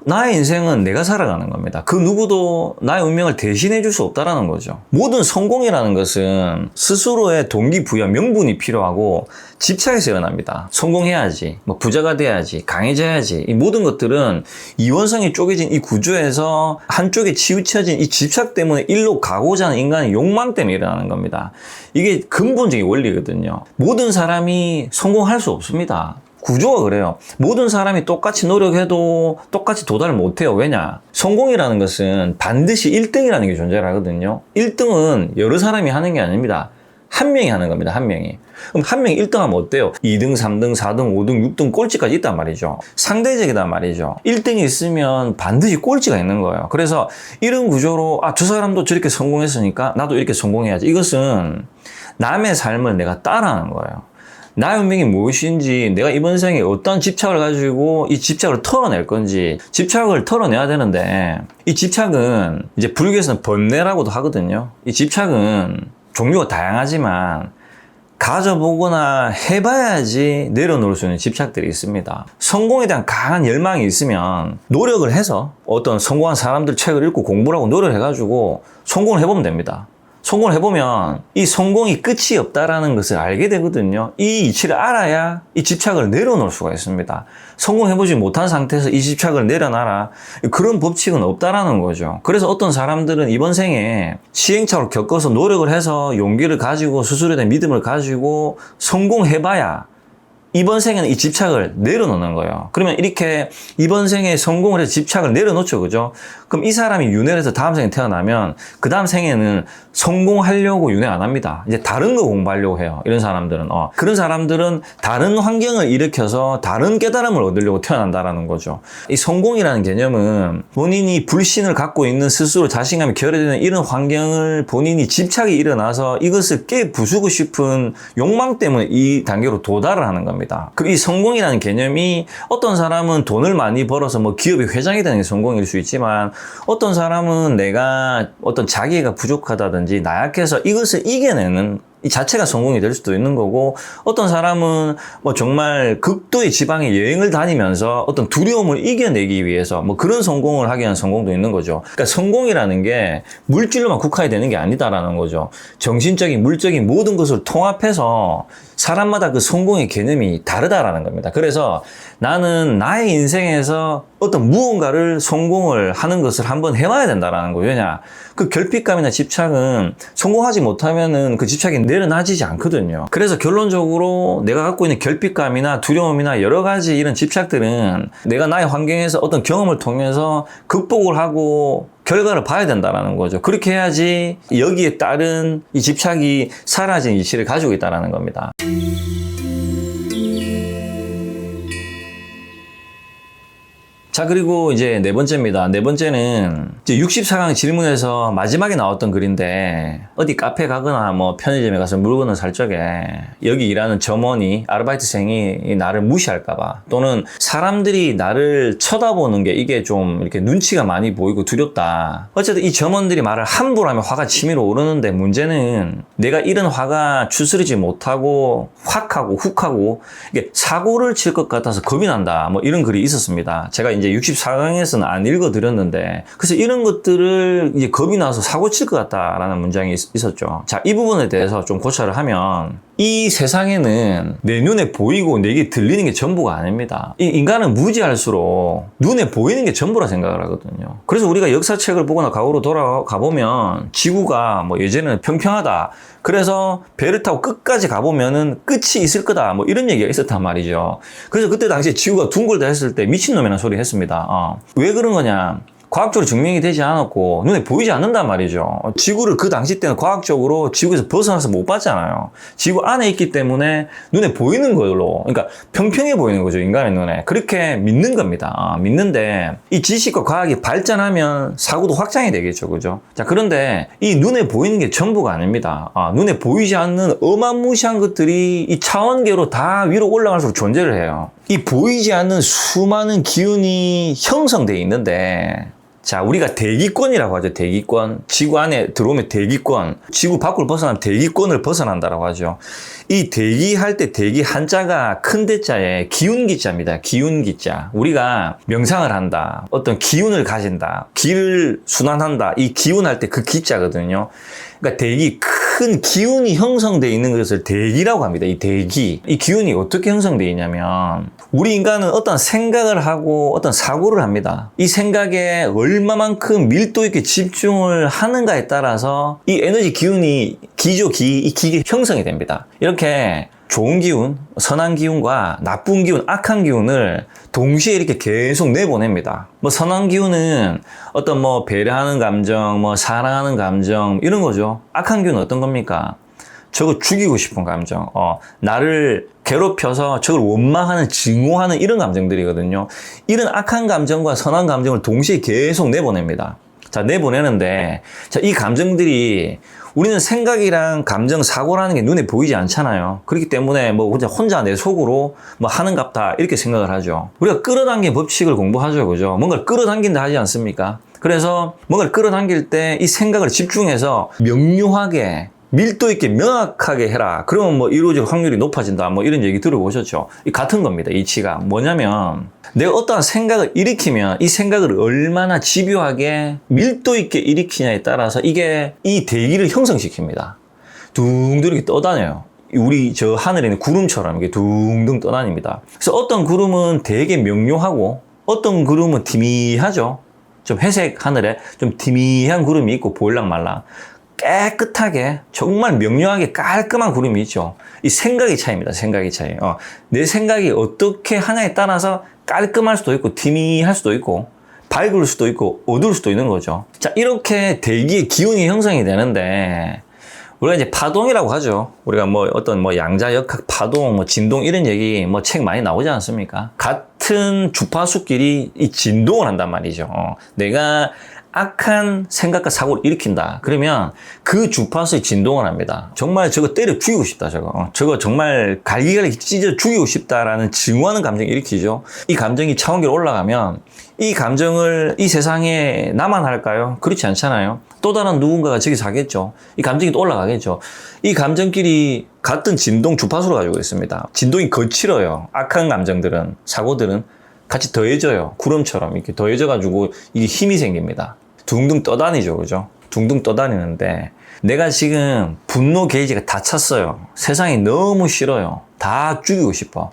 나의 인생은 내가 살아가는 겁니다. 그 누구도 나의 운명을 대신해 줄 수 없다는 거죠. 모든 성공이라는 것은 스스로의 동기부여, 명분이 필요하고 집착에서 일어납니다. 성공해야지, 뭐 부자가 돼야지, 강해져야지. 이 모든 것들은 이원성이 쪼개진 이 구조에서 한쪽에 치우쳐진 이 집착 때문에 일로 가고자 하는 인간의 욕망 때문에 일어나는 겁니다. 이게 근본적인 원리거든요. 모든 사람이 성공할 수 없습니다. 구조가 그래요. 모든 사람이 똑같이 노력해도 똑같이 도달을 못해요. 왜냐? 성공이라는 것은 반드시 1등이라는 게 존재를 하거든요. 1등은 여러 사람이 하는 게 아닙니다. 한 명이 하는 겁니다. 한 명이. 그럼 한 명이 1등 하면 어때요? 2등, 3등, 4등, 5등, 6등 꼴찌까지 있단 말이죠. 상대적이단 말이죠. 1등이 있으면 반드시 꼴찌가 있는 거예요. 그래서 이런 구조로 저 사람도 저렇게 성공했으니까 나도 이렇게 성공해야지. 이것은 남의 삶을 내가 따라하는 거예요. 나의 운명이 무엇인지, 내가 이번 생에 어떤 집착을 가지고 이 집착을 털어낼 건지, 집착을 털어내야 되는데, 이 집착은 이제 불교에서는 번뇌라고도 하거든요. 이 집착은 종류가 다양하지만 가져보거나 해봐야지 내려놓을 수 있는 집착들이 있습니다. 성공에 대한 강한 열망이 있으면 노력을 해서 어떤 성공한 사람들 책을 읽고 공부를 하고 노력을 해가지고 성공을 해보면 됩니다. 성공을 해보면 이 성공이 끝이 없다라는 것을 알게 되거든요. 이 이치를 알아야 이 집착을 내려놓을 수가 있습니다. 성공해보지 못한 상태에서 이 집착을 내려놔라. 그런 법칙은 없다라는 거죠. 그래서 어떤 사람들은 이번 생에 시행착오를 겪어서 노력을 해서 용기를 가지고 스스로에 대한 믿음을 가지고 성공해봐야 이번 생에는 이 집착을 내려놓는 거예요. 그러면 이렇게 이번 생에 성공을 해서 집착을 내려놓죠. 그죠? 그럼 이 사람이 윤회를 해서 다음 생에 태어나면 그 다음 생에는 성공하려고 윤회 안 합니다. 이제 다른 거 공부하려고 해요. 이런 사람들은. 그런 사람들은 다른 환경을 일으켜서 다른 깨달음을 얻으려고 태어난다라는 거죠. 이 성공이라는 개념은 본인이 불신을 갖고 있는 스스로 자신감이 결여되는 이런 환경을 본인이 집착이 일어나서 이것을 깨부수고 싶은 욕망 때문에 이 단계로 도달을 하는 겁니다. 그리고 이 성공이라는 개념이 어떤 사람은 돈을 많이 벌어서 뭐 기업의 회장이 되는 게 성공일 수 있지만 어떤 사람은 내가 어떤 자기가 부족하다든지 나약해서 이것을 이겨내는 이 자체가 성공이 될 수도 있는 거고 어떤 사람은 뭐 정말 극도의 지방에 여행을 다니면서 어떤 두려움을 이겨내기 위해서 뭐 그런 성공을 하게 하는 성공도 있는 거죠. 그러니까 성공이라는 게 물질로만 국한이 되는 게 아니다라는 거죠. 정신적인, 물적인 모든 것을 통합해서 사람마다 그 성공의 개념이 다르다라는 겁니다. 그래서 나는 나의 인생에서 어떤 무언가를 성공을 하는 것을 한번 해봐야 된다라는 거예요. 왜냐? 그 결핍감이나 집착은 성공하지 못하면은 그 집착이 내려놔지지 않거든요. 그래서 결론적으로 내가 갖고 있는 결핍감이나 두려움이나 여러 가지 이런 집착들은 내가 나의 환경에서 어떤 경험을 통해서 극복을 하고 결과를 봐야 된다는 거죠. 그렇게 해야지 여기에 따른 이 집착이 사라진 이치를 가지고 있다는 겁니다. 자, 그리고 이제 네 번째입니다. 네 번째는 이제 64강 질문에서 마지막에 나왔던 글인데 어디 카페 가거나 뭐 편의점에 가서 물건을 살 적에 여기 일하는 점원이, 아르바이트생이 나를 무시할까봐 또는 사람들이 나를 쳐다보는 게 이게 좀 이렇게 눈치가 많이 보이고 두렵다. 어쨌든 이 점원들이 말을 함부로 하면 화가 치밀어 오르는데 문제는 내가 이런 화가 추스르지 못하고 확 하고 훅 하고 이게 사고를 칠 것 같아서 겁이 난다. 뭐 이런 글이 있었습니다. 제가 이제 64강에서는 안 읽어드렸는데 그래서 이런 것들을 이제 겁이 나서 사고 칠 것 같다라는 문장이 있었죠. 자, 이 부분에 대해서 좀 고찰을 하면 이 세상에는 내 눈에 보이고 내게 들리는 게 전부가 아닙니다. 이 인간은 무지할수록 눈에 보이는 게 전부라 생각을 하거든요. 그래서 우리가 역사책을 보거나 과거로 돌아가 보면 지구가 뭐 예전에는 평평하다. 그래서 배를 타고 끝까지 가보면은 끝이 있을 거다. 뭐 이런 얘기가 있었단 말이죠. 그래서 그때 당시에 지구가 둥글다 했을 때 미친놈이라는 소리 했습니다. 왜 그런 거냐? 과학적으로 증명이 되지 않았고 눈에 보이지 않는단 말이죠. 지구를 그 당시 때는 과학적으로 지구에서 벗어나서 못 봤잖아요. 지구 안에 있기 때문에 눈에 보이는 걸로, 그러니까 평평해 보이는 거죠, 인간의 눈에. 그렇게 믿는 겁니다. 믿는데 이 지식과 과학이 발전하면 사고도 확장이 되겠죠, 그죠? 자, 그런데 이 눈에 보이는 게 전부가 아닙니다. 눈에 보이지 않는 어마무시한 것들이 이 차원계로 다 위로 올라갈수록 존재를 해요. 이 보이지 않는 수많은 기운이 형성되어 있는데 자, 우리가 대기권이라고 하죠. 대기권. 지구 안에 들어오면 대기권. 지구 밖으로 벗어나면 대기권을 벗어난다라고 하죠. 이 대기할 때 대기 한자가 큰 대자에 기운기자입니다. 기운기자. 우리가 명상을 한다. 어떤 기운을 가진다. 기를 순환한다. 이 기운할 때 그 기자거든요. 그러니까 대기, 큰 기운이 형성되어 있는 것을 대기라고 합니다. 이 대기. 이 기운이 어떻게 형성되어 있냐면 우리 인간은 어떤 생각을 하고 어떤 사고를 합니다. 이 생각에 얼마만큼 밀도 있게 집중을 하는가에 따라서 이 에너지 기운이 이 기계 형성이 됩니다. 이렇게 좋은 기운, 선한 기운과 나쁜 기운, 악한 기운을 동시에 이렇게 계속 내보냅니다. 뭐 선한 기운은 어떤 뭐 배려하는 감정, 뭐 사랑하는 감정 이런 거죠. 악한 기운은 어떤 겁니까? 저거 죽이고 싶은 감정, 나를 괴롭혀서 저걸 원망하는, 증오하는 이런 감정들이거든요. 이런 악한 감정과 선한 감정을 동시에 계속 내보냅니다. 자, 내보내는데, 자, 이 감정들이 우리는 생각이랑 감정, 사고라는 게 눈에 보이지 않잖아요. 그렇기 때문에 뭐 혼자 내 속으로 뭐 하는갑다 이렇게 생각을 하죠. 우리가 끌어당긴 법칙을 공부하죠. 그죠? 뭔가를 끌어당긴다 하지 않습니까? 그래서 뭔가를 끌어당길 때 이 생각을 집중해서 명료하게 밀도 있게 명확하게 해라. 그러면 뭐 이루어질 확률이 높아진다. 뭐 이런 얘기 들어보셨죠? 이 같은 겁니다. 이치가. 뭐냐면 내가 어떠한 생각을 일으키면 이 생각을 얼마나 집요하게 밀도 있게 일으키냐에 따라서 이게 이 대기를 형성시킵니다. 둥둥 이렇게 떠다녀요. 우리 저 하늘에 있는 구름처럼 이렇게 둥둥 떠다닙니다. 그래서 어떤 구름은 되게 명료하고 어떤 구름은 디미하죠. 좀 회색 하늘에 좀 디미한 구름이 있고 보일랑 말랑. 깨끗하게 정말 명료하게 깔끔한 구름이 있죠. 이 생각의 차이입니다. 생각의 차이. 내 생각이 어떻게 하냐에 따라서 깔끔할 수도 있고 디미할 수도 있고 밝을 수도 있고 어두울 수도 있는 거죠. 자, 이렇게 대기의 기운이 형성이 되는데 우리가 이제 파동이라고 하죠. 우리가 뭐 어떤 뭐 양자역학 파동, 뭐 진동 이런 얘기 뭐 책 많이 나오지 않습니까? 같은 주파수끼리 이 진동을 한단 말이죠. 내가 악한 생각과 사고를 일으킨다. 그러면 그 주파수에 진동을 합니다. 정말 저거 때려 죽이고 싶다, 저거. 저거 정말 갈기갈기 찢어 죽이고 싶다라는 증오하는 감정이 일으키죠. 이 감정이 차원기로 올라가면 이 감정을 이 세상에 나만 할까요? 그렇지 않잖아요. 또 다른 누군가가 저기서 하겠죠. 이 감정이 또 올라가겠죠. 이 감정끼리 같은 진동 주파수를 가지고 있습니다. 진동이 거칠어요. 악한 감정들은, 사고들은 같이 더해져요. 구름처럼 이렇게 더해져가지고 이게 힘이 생깁니다. 둥둥 떠다니죠. 그죠? 둥둥 떠다니는데 내가 지금 분노 게이지가 다 찼어요. 세상이 너무 싫어요. 다 죽이고 싶어.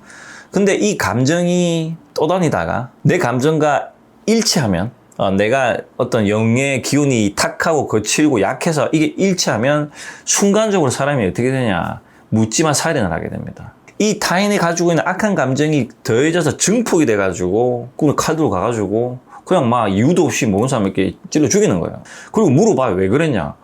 근데 이 감정이 떠다니다가 내 감정과 일치하면 내가 어떤 영의 기운이 탁하고 거칠고 약해서 이게 일치하면 순간적으로 사람이 어떻게 되냐. 묻지마 살인을 하게 됩니다. 이 타인이 가지고 있는 악한 감정이 더해져서 증폭이 돼가지고 그걸 칼 들고 가가지고 그냥 막 이유도 없이 모르는 사람 이렇게 찔러 죽이는 거예요. 그리고 물어봐요. 왜 그랬냐?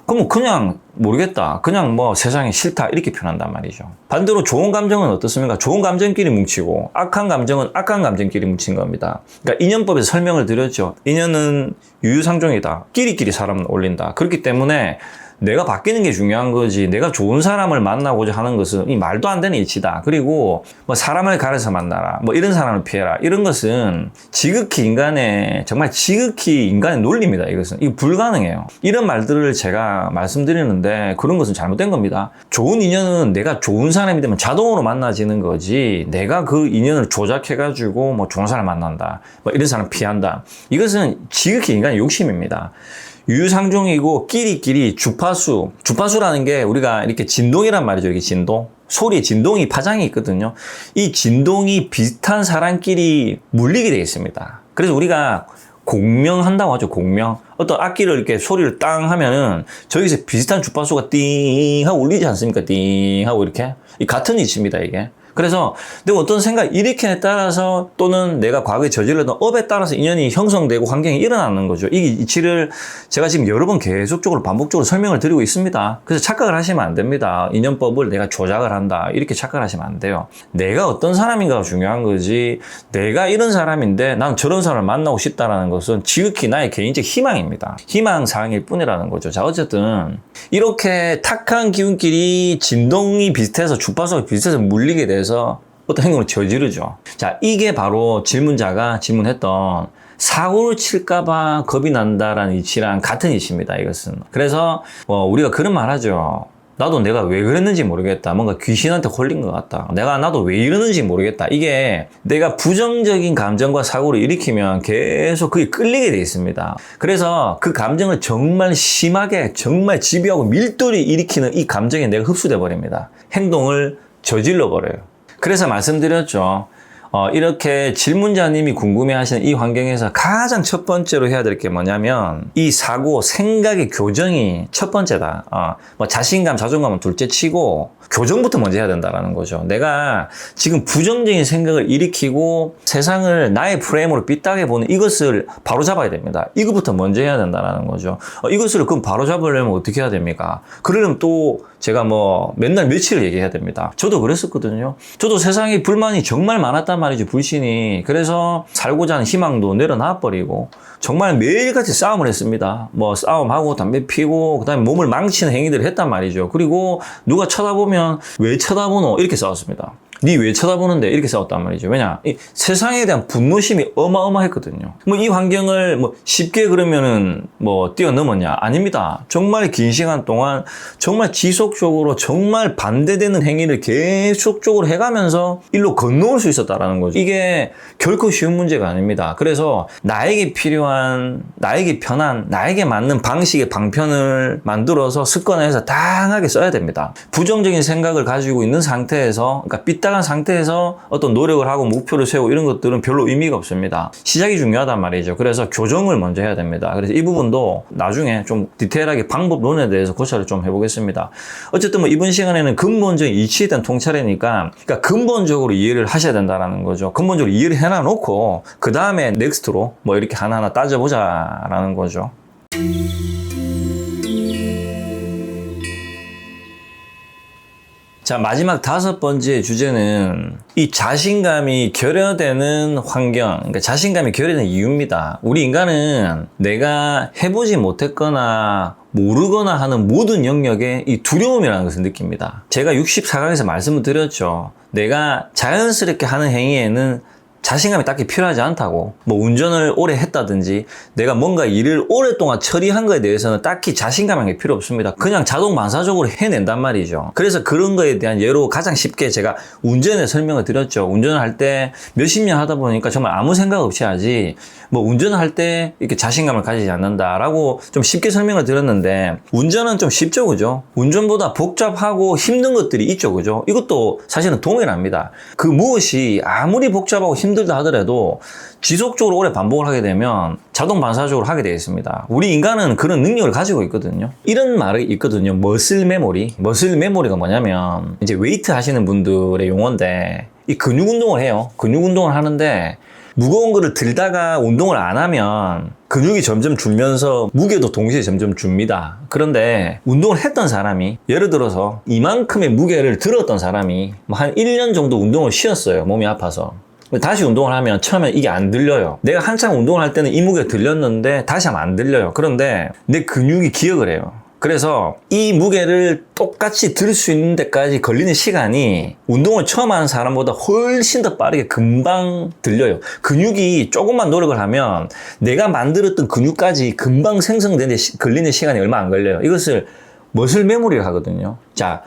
그럼 그냥 모르겠다. 그냥 뭐 세상이 싫다. 이렇게 표현한단 말이죠. 반대로 좋은 감정은 어떻습니까? 좋은 감정끼리 뭉치고 악한 감정은 악한 감정끼리 뭉친 겁니다. 그러니까 인연법에서 설명을 드렸죠. 인연은 유유상종이다. 끼리끼리 사람을 올린다. 그렇기 때문에 내가 바뀌는 게 중요한 거지. 내가 좋은 사람을 만나고자 하는 것은 이 말도 안 되는 이치다. 그리고 뭐 사람을 가려서 만나라. 뭐 이런 사람을 피해라. 이런 것은 정말 지극히 인간의 논리입니다. 이것은. 이거 불가능해요. 이런 말들을 제가 말씀드리는데 그런 것은 잘못된 겁니다. 좋은 인연은 내가 좋은 사람이 되면 자동으로 만나지는 거지. 내가 그 인연을 조작해가지고 뭐 좋은 사람 만난다. 뭐 이런 사람 피한다. 이것은 지극히 인간의 욕심입니다. 유유상종이고 끼리끼리 주파수라는 게 우리가 이렇게 진동이란 말이죠. 이렇게 진동. 소리의 진동이 파장이 있거든요. 이 진동이 비슷한 사람끼리 물리게 되어 있습니다. 그래서 우리가 공명한다고 하죠. 공명. 어떤 악기를 이렇게 소리를 땅 하면은 저기서 비슷한 주파수가 띵 하고 울리지 않습니까? 띵 하고 이렇게. 이 같은 이치입니다, 이게. 그래서 내가 어떤 생각 일으키에 따라서 또는 내가 과거에 저질렀던 업에 따라서 인연이 형성되고 환경이 일어나는 거죠. 이 이치를 제가 지금 여러 번 계속적으로 반복적으로 설명을 드리고 있습니다. 그래서 착각을 하시면 안 됩니다. 인연법을 내가 조작을 한다. 이렇게 착각을 하시면 안 돼요. 내가 어떤 사람인가가 중요한 거지 내가 이런 사람인데 난 저런 사람을 만나고 싶다라는 것은 지극히 나의 개인적 희망입니다. 희망사항일 뿐이라는 거죠. 자, 어쨌든 이렇게 탁한 기운끼리 진동이 비슷해서 주파수가 비슷해서 물리게 돼서 어떤 행동을 저지르죠. 자, 이게 바로 질문자가 질문했던 사고를 칠까봐 겁이 난다라는 이치랑 같은 이치입니다. 이것은. 그래서 우리가 그런 말 하죠. 나도 내가 왜 그랬는지 모르겠다. 뭔가 귀신한테 홀린 것 같다. 나도 왜 이러는지 모르겠다. 이게 내가 부정적인 감정과 사고를 일으키면 계속 그게 끌리게 돼 있습니다. 그래서 그 감정을 정말 심하게, 정말 집요하고 밀도를 일으키는 이 감정에 내가 흡수돼 버립니다. 행동을 저질러 버려요. 그래서 말씀드렸죠. 이렇게 질문자님이 궁금해하시는 이 환경에서 가장 첫 번째로 해야 될 게 뭐냐면 이 사고, 생각의 교정이 첫 번째다. 자신감, 자존감은 둘째 치고 교정부터 먼저 해야 된다는 거죠. 내가 지금 부정적인 생각을 일으키고 세상을 나의 프레임으로 삐딱해 보는 이것을 바로 잡아야 됩니다. 이것부터 먼저 해야 된다는 거죠. 이것을 그럼 바로 잡으려면 어떻게 해야 됩니까? 그러려면 또 제가 맨날 며칠을 얘기해야 됩니다. 저도 그랬었거든요. 저도 세상에 불만이 정말 많았단 말이죠. 불신이. 그래서 살고자 하는 희망도 내려놔버리고 정말 매일같이 싸움을 했습니다. 싸움하고 담배 피고 그다음에 몸을 망치는 행위들을 했단 말이죠. 그리고 누가 쳐다보면 왜 쳐다보노? 이렇게 싸웠습니다. 니 왜 쳐다보는데? 이렇게 싸웠단 말이죠. 왜냐? 이 세상에 대한 분노심이 어마어마했거든요. 이 환경을 쉽게 그러면은 뛰어넘었냐? 아닙니다. 정말 긴 시간 동안 정말 지속적으로 정말 반대되는 행위를 계속적으로 해가면서 일로 건너올 수 있었다라는 거죠. 이게 결코 쉬운 문제가 아닙니다. 그래서 나에게 필요한, 나에게 편한, 나에게 맞는 방식의 방편을 만들어서 습관화해서 다양하게 써야 됩니다. 부정적인 생각을 가지고 있는 상태에서, 그러니까 삐딱한 상태에서 어떤 노력을 하고 목표를 세우고 이런 것들은 별로 의미가 없습니다. 시작이 중요하단 말이죠. 그래서 교정을 먼저 해야 됩니다. 그래서 이 부분도 나중에 좀 디테일하게 방법론에 대해서 고찰을 좀 해보겠습니다. 어쨌든 이번 시간에는 근본적인 이치에 대한 통찰이니까 그러니까 근본적으로 이해를 하셔야 된다는 거죠. 근본적으로 이해를 해놔놓고 그 다음에 넥스트로 이렇게 하나하나 따져보자라는 거죠. 자, 마지막 5번째 주제는 이 자신감이 결여되는 환경, 그러니까 자신감이 결여되는 이유입니다. 우리 인간은 내가 해보지 못했거나 모르거나 하는 모든 영역에 이 두려움이라는 것을 느낍니다. 제가 64강에서 말씀을 드렸죠. 내가 자연스럽게 하는 행위에는 자신감이 딱히 필요하지 않다고. 운전을 오래 했다든지 내가 뭔가 일을 오랫동안 처리한 거에 대해서는 딱히 자신감이 게 필요 없습니다. 그냥 자동 반사적으로 해낸단 말이죠. 그래서 그런 거에 대한 예로 가장 쉽게 제가 운전에 설명을 드렸죠. 운전을 할 때 몇십 년 하다 보니까 정말 아무 생각 없이 하지 운전을 할 때 이렇게 자신감을 가지지 않는다라고 좀 쉽게 설명을 드렸는데 운전은 좀 쉽죠, 그죠? 운전보다 복잡하고 힘든 것들이 있죠, 그죠? 이것도 사실은 동일합니다. 그 무엇이 아무리 복잡하고 힘들다 하더라도 지속적으로 오래 반복을 하게 되면 자동 반사적으로 하게 되어 있습니다. 우리 인간은 그런 능력을 가지고 있거든요. 이런 말이 있거든요. 머슬 메모리. 머슬 메모리가 뭐냐면 이제 웨이트 하시는 분들의 용어인데 이 근육 운동을 해요. 근육 운동을 하는데 무거운 거를 들다가 운동을 안 하면 근육이 점점 줄면서 무게도 동시에 점점 줍니다. 그런데 운동을 했던 사람이 예를 들어서 이만큼의 무게를 들었던 사람이 한 1년 정도 운동을 쉬었어요. 몸이 아파서. 다시 운동을 하면 처음에 이게 안 들려요. 내가 한창 운동을 할 때는 이 무게 들렸는데 다시 하면 안 들려요. 그런데 내 근육이 기억을 해요. 그래서 이 무게를 똑같이 들 수 있는 데까지 걸리는 시간이 운동을 처음 하는 사람보다 훨씬 더 빠르게 금방 들려요. 근육이 조금만 노력을 하면 내가 만들었던 근육까지 금방 생성되는 데 걸리는 시간이 얼마 안 걸려요. 이것을 머슬 메모리를 하거든요. 자,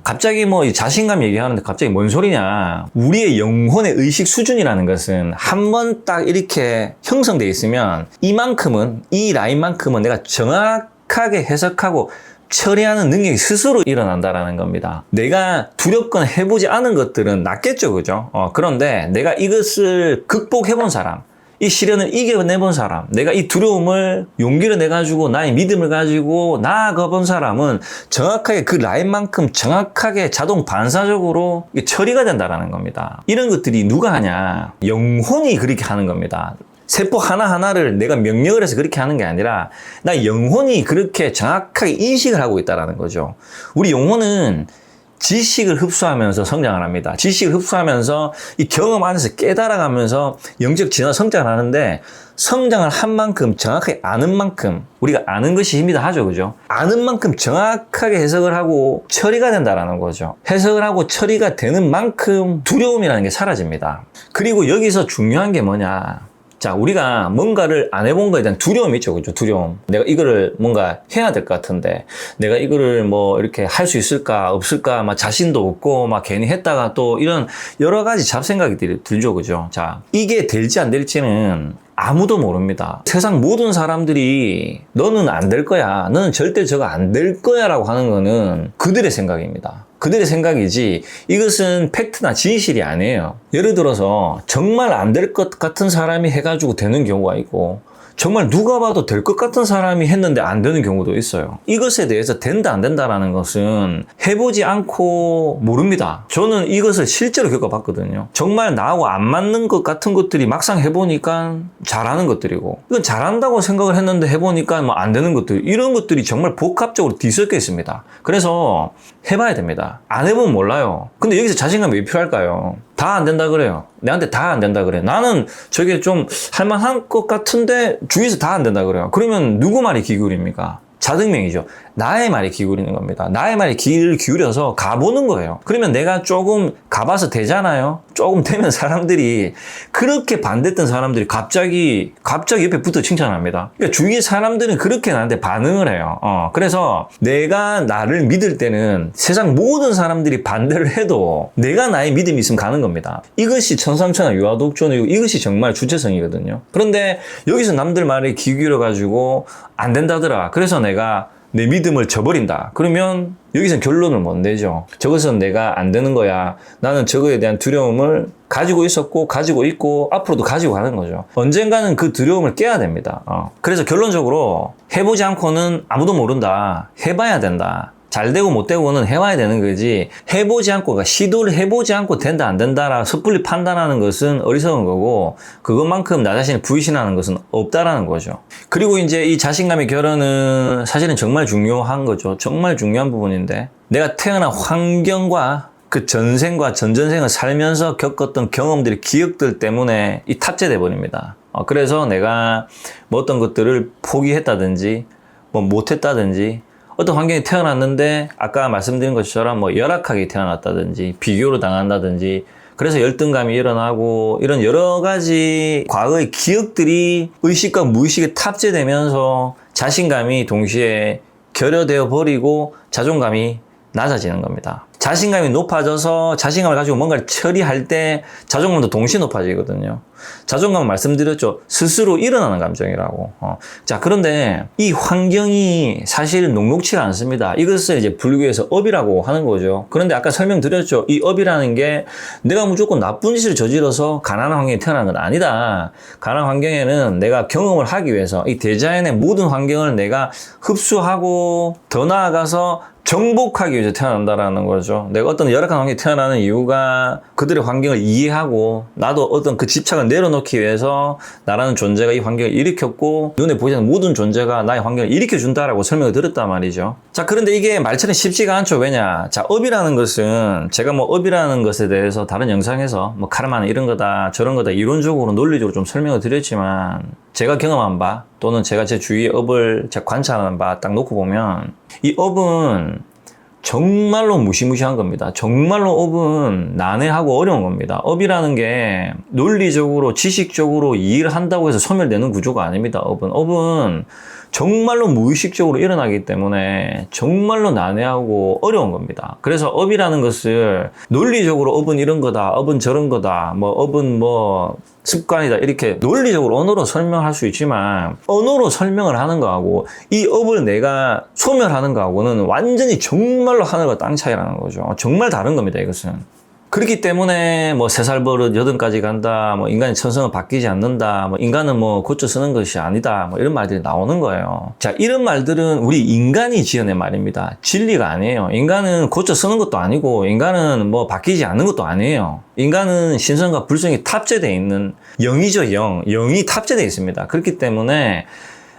갑자기 자신감 얘기하는데 갑자기 뭔 소리냐. 우리의 영혼의 의식 수준이라는 것은 한 번 딱 이렇게 형성되어 있으면 이만큼은, 이 라인만큼은 내가 정확하게 해석하고 처리하는 능력이 스스로 일어난다라는 겁니다. 내가 두렵거나 해보지 않은 것들은 낫겠죠, 그죠? 그런데 내가 이것을 극복해본 사람, 이 시련을 이겨내본 사람, 내가 이 두려움을 용기를 내가지고 나의 믿음을 가지고 나아가본 사람은 정확하게 그 라인만큼 정확하게 자동 반사적으로 처리가 된다라는 겁니다. 이런 것들이 누가 하냐? 영혼이 그렇게 하는 겁니다. 세포 하나하나를 내가 명령을 해서 그렇게 하는 게 아니라 나 영혼이 그렇게 정확하게 인식을 하고 있다는 거죠. 우리 영혼은 지식을 흡수하면서 성장을 합니다. 지식을 흡수하면서 이 경험 안에서 깨달아가면서 영적 진화 성장을 하는데, 성장을 한 만큼 정확하게 아는 만큼, 우리가 아는 것이 힘이다 하죠. 그죠? 아는 만큼 정확하게 해석을 하고 처리가 된다라는 거죠. 해석을 하고 처리가 되는 만큼 두려움이라는 게 사라집니다. 그리고 여기서 중요한 게 뭐냐. 자, 우리가 뭔가를 안 해본 거에 대한 두려움이 있죠. 그죠? 두려움. 내가 이거를 뭔가 해야 될 것 같은데, 내가 이거를 뭐 이렇게 할 수 있을까, 없을까, 막 자신도 없고, 막 괜히 했다가 또 이런 여러 가지 잡생각이 들죠. 그죠? 자, 이게 될지 안 될지는 아무도 모릅니다. 세상 모든 사람들이 너는 안 될 거야, 너는 절대 저거 안 될 거야 라고 하는 거는 그들의 생각입니다. 그들의 생각이지 이것은 팩트나 진실이 아니에요. 예를 들어서 정말 안 될 것 같은 사람이 해가지고 되는 경우가 있고, 정말 누가 봐도 될 것 같은 사람이 했는데 안 되는 경우도 있어요. 이것에 대해서 된다 안 된다라는 것은 해보지 않고 모릅니다. 저는 이것을 실제로 겪어봤거든요. 정말 나하고 안 맞는 것 같은 것들이 막상 해보니까 잘하는 것들이고, 이건 잘한다고 생각을 했는데 해보니까 뭐 안 되는 것들, 이런 것들이 정말 복합적으로 뒤섞여 있습니다. 그래서 해봐야 됩니다. 안 해보면 몰라요. 근데 여기서 자신감이 왜 필요할까요? 다 안 된다 그래요. 내한테 다 안 된다 그래. 나는 저게 좀 할만한 것 같은데 주위에서 다 안 된다 그래요. 그러면 누구 말이 귀 기울입니까? 자등명이죠. 나의 말이 기울이는 겁니다. 나의 말이 귀를 기울여서 가보는 거예요. 그러면 내가 조금 가봐서 되잖아요. 조금 되면 사람들이, 그렇게 반대했던 사람들이 갑자기 옆에 붙어 칭찬합니다. 그러니까 주위의 사람들은 그렇게 나한테 반응을 해요. 그래서 내가 나를 믿을 때는 세상 모든 사람들이 반대를 해도 내가 나의 믿음이 있으면 가는 겁니다. 이것이 천상천하 유아독존이고 이것이 정말 주체성이거든요. 그런데 여기서 남들 말에 귀 기울여가지고 안 된다더라, 그래서 내가 내 믿음을 저버린다, 그러면 여기서 결론을 못 내죠. 저것은 내가 안 되는 거야. 나는 저거에 대한 두려움을 가지고 있었고 가지고 있고 앞으로도 가지고 가는 거죠. 언젠가는 그 두려움을 깨야 됩니다. 그래서 결론적으로 해보지 않고는 아무도 모른다. 해봐야 된다. 잘 되고 못 되고는 해와야 되는 거지, 해보지 않고, 그러니까 시도를 해보지 않고 된다 안 된다라 섣불리 판단하는 것은 어리석은 거고, 그것만큼 나 자신을 부의신하는 것은 없다라는 거죠. 그리고 이제 이 자신감의 결혼은 사실은 정말 중요한 거죠. 정말 중요한 부분인데, 내가 태어난 환경과 그 전생과 전전생을 살면서 겪었던 경험들이, 기억들 때문에 이 탑재돼 버립니다. 그래서 내가 뭐 어떤 것들을 포기했다든지 뭐 못했다든지, 어떤 환경에 태어났는데 아까 말씀드린 것처럼 뭐 열악하게 태어났다든지 비교를 당한다든지, 그래서 열등감이 일어나고, 이런 여러 가지 과거의 기억들이 의식과 무의식에 탑재되면서 자신감이 동시에 결여되어 버리고 자존감이 낮아지는 겁니다. 자신감이 높아져서 자신감을 가지고 뭔가를 처리할 때 자존감도 동시에 높아지거든요. 자존감은 말씀드렸죠. 스스로 일어나는 감정이라고. 자, 그런데 이 환경이 사실 녹록치가 않습니다. 이것을 이제 불교에서 업이라고 하는 거죠. 그런데 아까 설명드렸죠. 이 업이라는 게 내가 무조건 나쁜 짓을 저질러서 가난한 환경에 태어난 건 아니다. 가난한 환경에는 내가 경험을 하기 위해서 이 대자연의 모든 환경을 내가 흡수하고 더 나아가서 정복하기 위해서 태어난다라는 거죠. 내가 어떤 열악한 환경에 태어나는 이유가 그들의 환경을 이해하고 나도 어떤 그 집착을 내려놓기 위해서 나라는 존재가 이 환경을 일으켰고 눈에 보이지 않는 모든 존재가 나의 환경을 일으켜준다라고 설명을 드렸단 말이죠. 자, 그런데 이게 말처럼 쉽지가 않죠. 왜냐? 자, 업이라는 것은 제가 뭐 업이라는 것에 대해서 다른 영상에서 뭐 카르마는 이런 거다 저런 거다 이론적으로 논리적으로 좀 설명을 드렸지만, 제가 경험한 바 또는 제가 제 주위의 업을 제가 관찰하는 바 딱 놓고 보면 이 업은 정말로 무시무시한 겁니다. 정말로 업은 난해하고 어려운 겁니다. 업이라는 게 논리적으로 지식적으로 이해를 한다고 해서 소멸되는 구조가 아닙니다. 업은 정말로 무의식적으로 일어나기 때문에 정말로 난해하고 어려운 겁니다. 그래서 업이라는 것을 논리적으로 업은 이런 거다, 업은 저런 거다, 뭐 업은 뭐 습관이다, 이렇게 논리적으로 언어로 설명할 수 있지만, 언어로 설명을 하는 거하고 이 업을 내가 소멸하는 거하고는 완전히 정말로 하늘과 땅 차이라는 거죠. 정말 다른 겁니다, 이것은. 그렇기 때문에 뭐 3살 버릇 80까지 간다, 뭐 인간의 천성은 바뀌지 않는다, 뭐 인간은 뭐 고쳐 쓰는 것이 아니다, 뭐 이런 말들이 나오는 거예요. 자, 이런 말들은 우리 인간이 지어낸 말입니다. 진리가 아니에요. 인간은 고쳐 쓰는 것도 아니고, 인간은 뭐 바뀌지 않는 것도 아니에요. 인간은 신성과 불성이 탑재되어 있는 영이죠, 영이 탑재되어 있습니다. 그렇기 때문에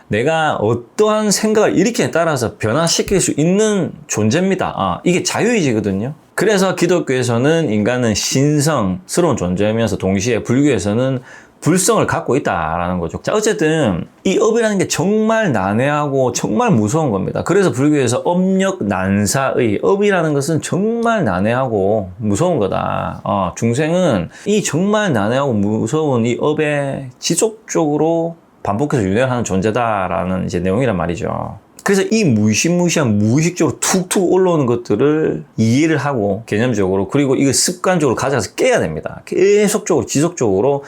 내가 어떠한 생각을 일으키에 따라서 변화시킬 수 있는 존재입니다. 이게 자유의지거든요. 그래서 기독교에서는 인간은 신성스러운 존재이면서 동시에 불교에서는 불성을 갖고 있다라는 거죠. 자, 어쨌든 이 업이라는 게 정말 난해하고 정말 무서운 겁니다. 그래서 불교에서 업력난사의 업이라는 것은 정말 난해하고 무서운 거다. 중생은 이 정말 난해하고 무서운 이 업에 지속적으로 반복해서 윤회하는 존재다라는 이제 내용이란 말이죠. 그래서 이 무의식무의식한 무의식적으로 툭툭 올라오는 것들을 이해를 하고 개념적으로 그리고 이거 습관적으로 가져가서 깨야 됩니다. 계속적으로 지속적으로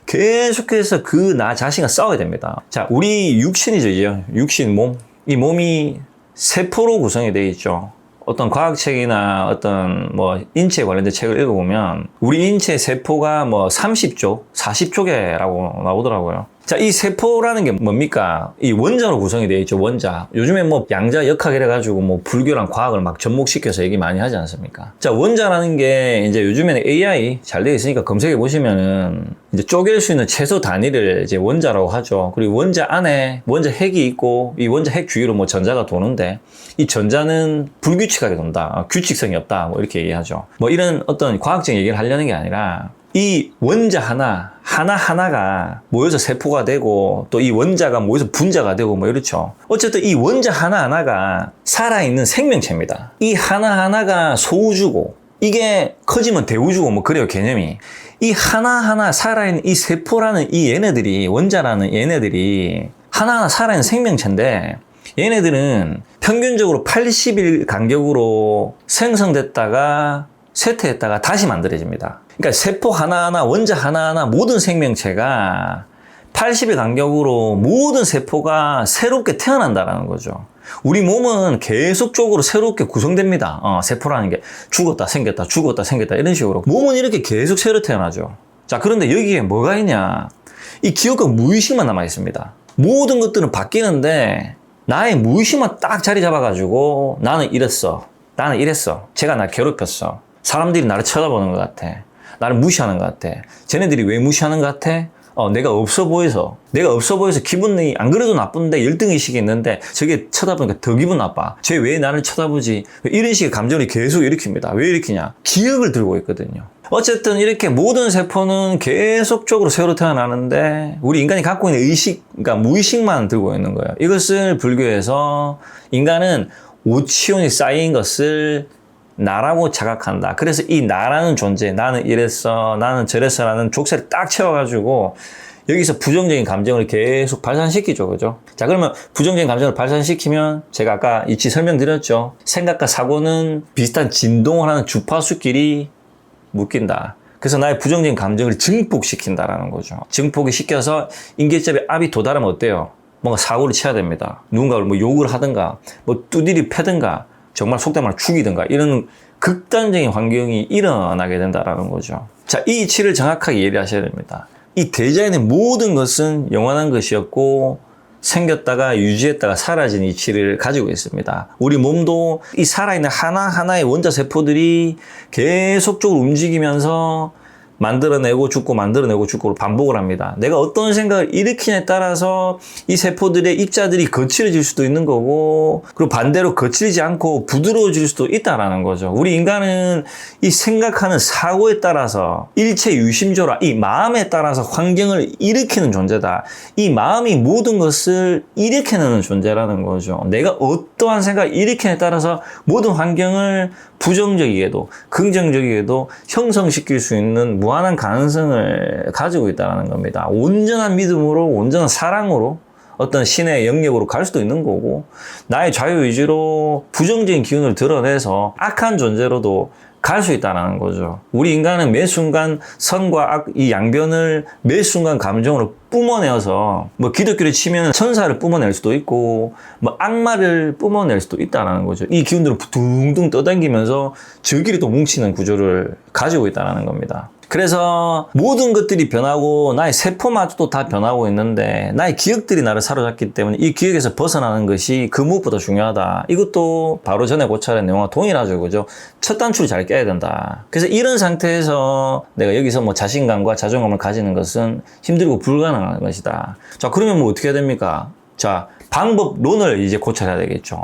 계속해서 그 나 자신과 싸워야 됩니다. 자, 우리 육신이죠. 육신 몸. 이 몸이 세포로 구성이 되어 있죠. 어떤 과학책이나 어떤 뭐 인체에 관련된 책을 읽어보면 우리 인체 세포가 뭐 30조, 40조 개라고 나오더라고요. 자, 이 세포라는 게 뭡니까? 이 원자로 구성이 되어 있죠, 원자. 요즘에 뭐 양자 역학이라 가지고 뭐 불교랑 과학을 막 접목시켜서 얘기 많이 하지 않습니까? 자, 원자라는 게 이제 요즘에는 AI 잘 되어 있으니까 검색해 보시면은 이제 쪼갤 수 있는 최소 단위를 이제 원자라고 하죠. 그리고 원자 안에 원자 핵이 있고 이 원자 핵 주위로 뭐 전자가 도는데 이 전자는 불규칙하게 돈다. 규칙성이 없다. 뭐 이렇게 얘기하죠. 뭐 이런 어떤 과학적인 얘기를 하려는 게 아니라 이 원자 하나하나가 모여서 세포가 되고 또 이 원자가 모여서 분자가 되고 뭐 이렇죠. 어쨌든 이 원자 하나하나가 살아있는 생명체입니다. 이 하나하나가 소우주고 이게 커지면 대우주고 뭐 그래요, 개념이. 이 하나하나 살아있는 이 세포라는 이 얘네들이 원자라는 얘네들이 하나하나 살아있는 생명체인데 얘네들은 평균적으로 80일 간격으로 생성됐다가 쇠퇴했다가 다시 만들어집니다. 그러니까 세포 하나하나, 원자 하나하나 모든 생명체가 80일 간격으로 모든 세포가 새롭게 태어난다는 거죠. 우리 몸은 계속적으로 새롭게 구성됩니다. 세포라는 게 죽었다 생겼다 죽었다 생겼다 이런 식으로 몸은 이렇게 계속 새로 태어나죠. 자, 그런데 여기에 뭐가 있냐? 이 기억과 무의식만 남아 있습니다. 모든 것들은 바뀌는데 나의 무의식만 딱 자리 잡아가지고 나는 이랬어, 나는 이랬어, 쟤가 나 괴롭혔어, 사람들이 나를 쳐다보는 것 같아, 나를 무시하는 것 같아. 쟤네들이 왜 무시하는 것 같아? 내가 없어 보여서 기분이 안 그래도 나쁜데 열등의식이 있는데 저게 쳐다보니까 더 기분 나빠. 쟤 왜 나를 쳐다보지? 이런 식의 감정을 계속 일으킵니다. 왜 일으키냐? 기억을 들고 있거든요. 어쨌든 이렇게 모든 세포는 계속적으로 새로 태어나는데 우리 인간이 갖고 있는 의식, 그러니까 무의식만 들고 있는 거예요. 이것을 불교에서 인간은 오치온이 쌓인 것을 나라고 자각한다. 그래서 이 나라는 존재, 나는 이랬어, 나는 저랬어 라는 족쇄를 딱 채워가지고 여기서 부정적인 감정을 계속 발산시키죠. 그죠? 자, 그러면 부정적인 감정을 발산시키면 제가 아까 이치 설명드렸죠. 생각과 사고는 비슷한 진동을 하는 주파수끼리 묶인다. 그래서 나의 부정적인 감정을 증폭시킨다라는 거죠. 증폭이 시켜서 인계점에 압이 도달하면 어때요? 뭔가 사고를 쳐야 됩니다. 누군가를 뭐 욕을 하든가, 뭐 두드리 패든가, 정말 속된 말로 죽이든가 이런 극단적인 환경이 일어나게 된다라는 거죠. 자, 이 이치를 정확하게 이해하셔야 됩니다. 이 대자연의 모든 것은 영원한 것이었고 생겼다가 유지했다가 사라진 이치를 가지고 있습니다. 우리 몸도 이 살아있는 하나하나의 원자 세포들이 계속적으로 움직이면서 만들어내고 죽고 만들어내고 죽고를 반복을 합니다. 내가 어떤 생각을 일으키냐에 따라서 이 세포들의 입자들이 거칠어질 수도 있는 거고 그리고 반대로 거칠지 않고 부드러워질 수도 있다라는 거죠. 우리 인간은 이 생각하는 사고에 따라서 일체 유심조라 이 마음에 따라서 환경을 일으키는 존재다. 이 마음이 모든 것을 일으켜내는 존재라는 거죠. 내가 어떠한 생각을 일으키냐에 따라서 모든 환경을 부정적이게도 긍정적이게도 형성시킬 수 있는 무한한 가능성을 가지고 있다는 겁니다. 온전한 믿음으로 온전한 사랑으로 어떤 신의 영역으로 갈 수도 있는 거고 나의 자유의지로 부정적인 기운을 드러내서 악한 존재로도 갈 수 있다는 거죠. 우리 인간은 매 순간 선과 악, 이 양변을 매 순간 감정으로 뿜어내어서 뭐 기독교를 치면 천사를 뿜어낼 수도 있고 뭐 악마를 뿜어낼 수도 있다는 거죠. 이 기운들을 둥둥 떠당기면서 저끼리 또 뭉치는 구조를 가지고 있다는 겁니다. 그래서 모든 것들이 변하고 나의 세포마저도 다 변하고 있는데 나의 기억들이 나를 사로잡기 때문에 이 기억에서 벗어나는 것이 그 무엇보다 중요하다. 이것도 바로 전에 고찰의 내용과 동일하죠. 그죠? 첫 단추를 잘 깨야 된다. 그래서 이런 상태에서 내가 여기서 뭐 자신감과 자존감을 가지는 것은 힘들고 불가능한 것이다. 자, 그러면 뭐 어떻게 해야 됩니까? 자, 방법론을 이제 고쳐야 되겠죠.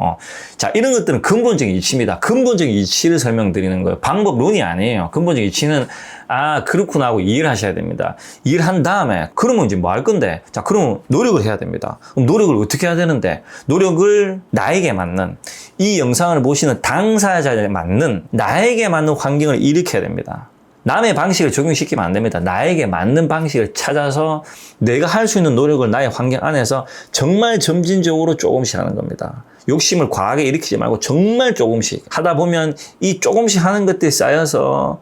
자, 이런 것들은 근본적인 이치입니다. 근본적인 이치를 설명드리는 거예요. 방법론이 아니에요. 근본적인 이치는 아, 그렇구나 하고 이해를 하셔야 됩니다. 이해를 한 다음에 그러면 이제 뭐 할 건데? 자, 그러면 노력을 해야 됩니다. 그럼 노력을 어떻게 해야 되는데? 노력을 나에게 맞는, 이 영상을 보시는 당사자에 맞는, 나에게 맞는 환경을 일으켜야 됩니다. 남의 방식을 적용시키면 안 됩니다. 나에게 맞는 방식을 찾아서 내가 할 수 있는 노력을 나의 환경 안에서 정말 점진적으로 조금씩 하는 겁니다. 욕심을 과하게 일으키지 말고 정말 조금씩 하다 보면 이 조금씩 하는 것들이 쌓여서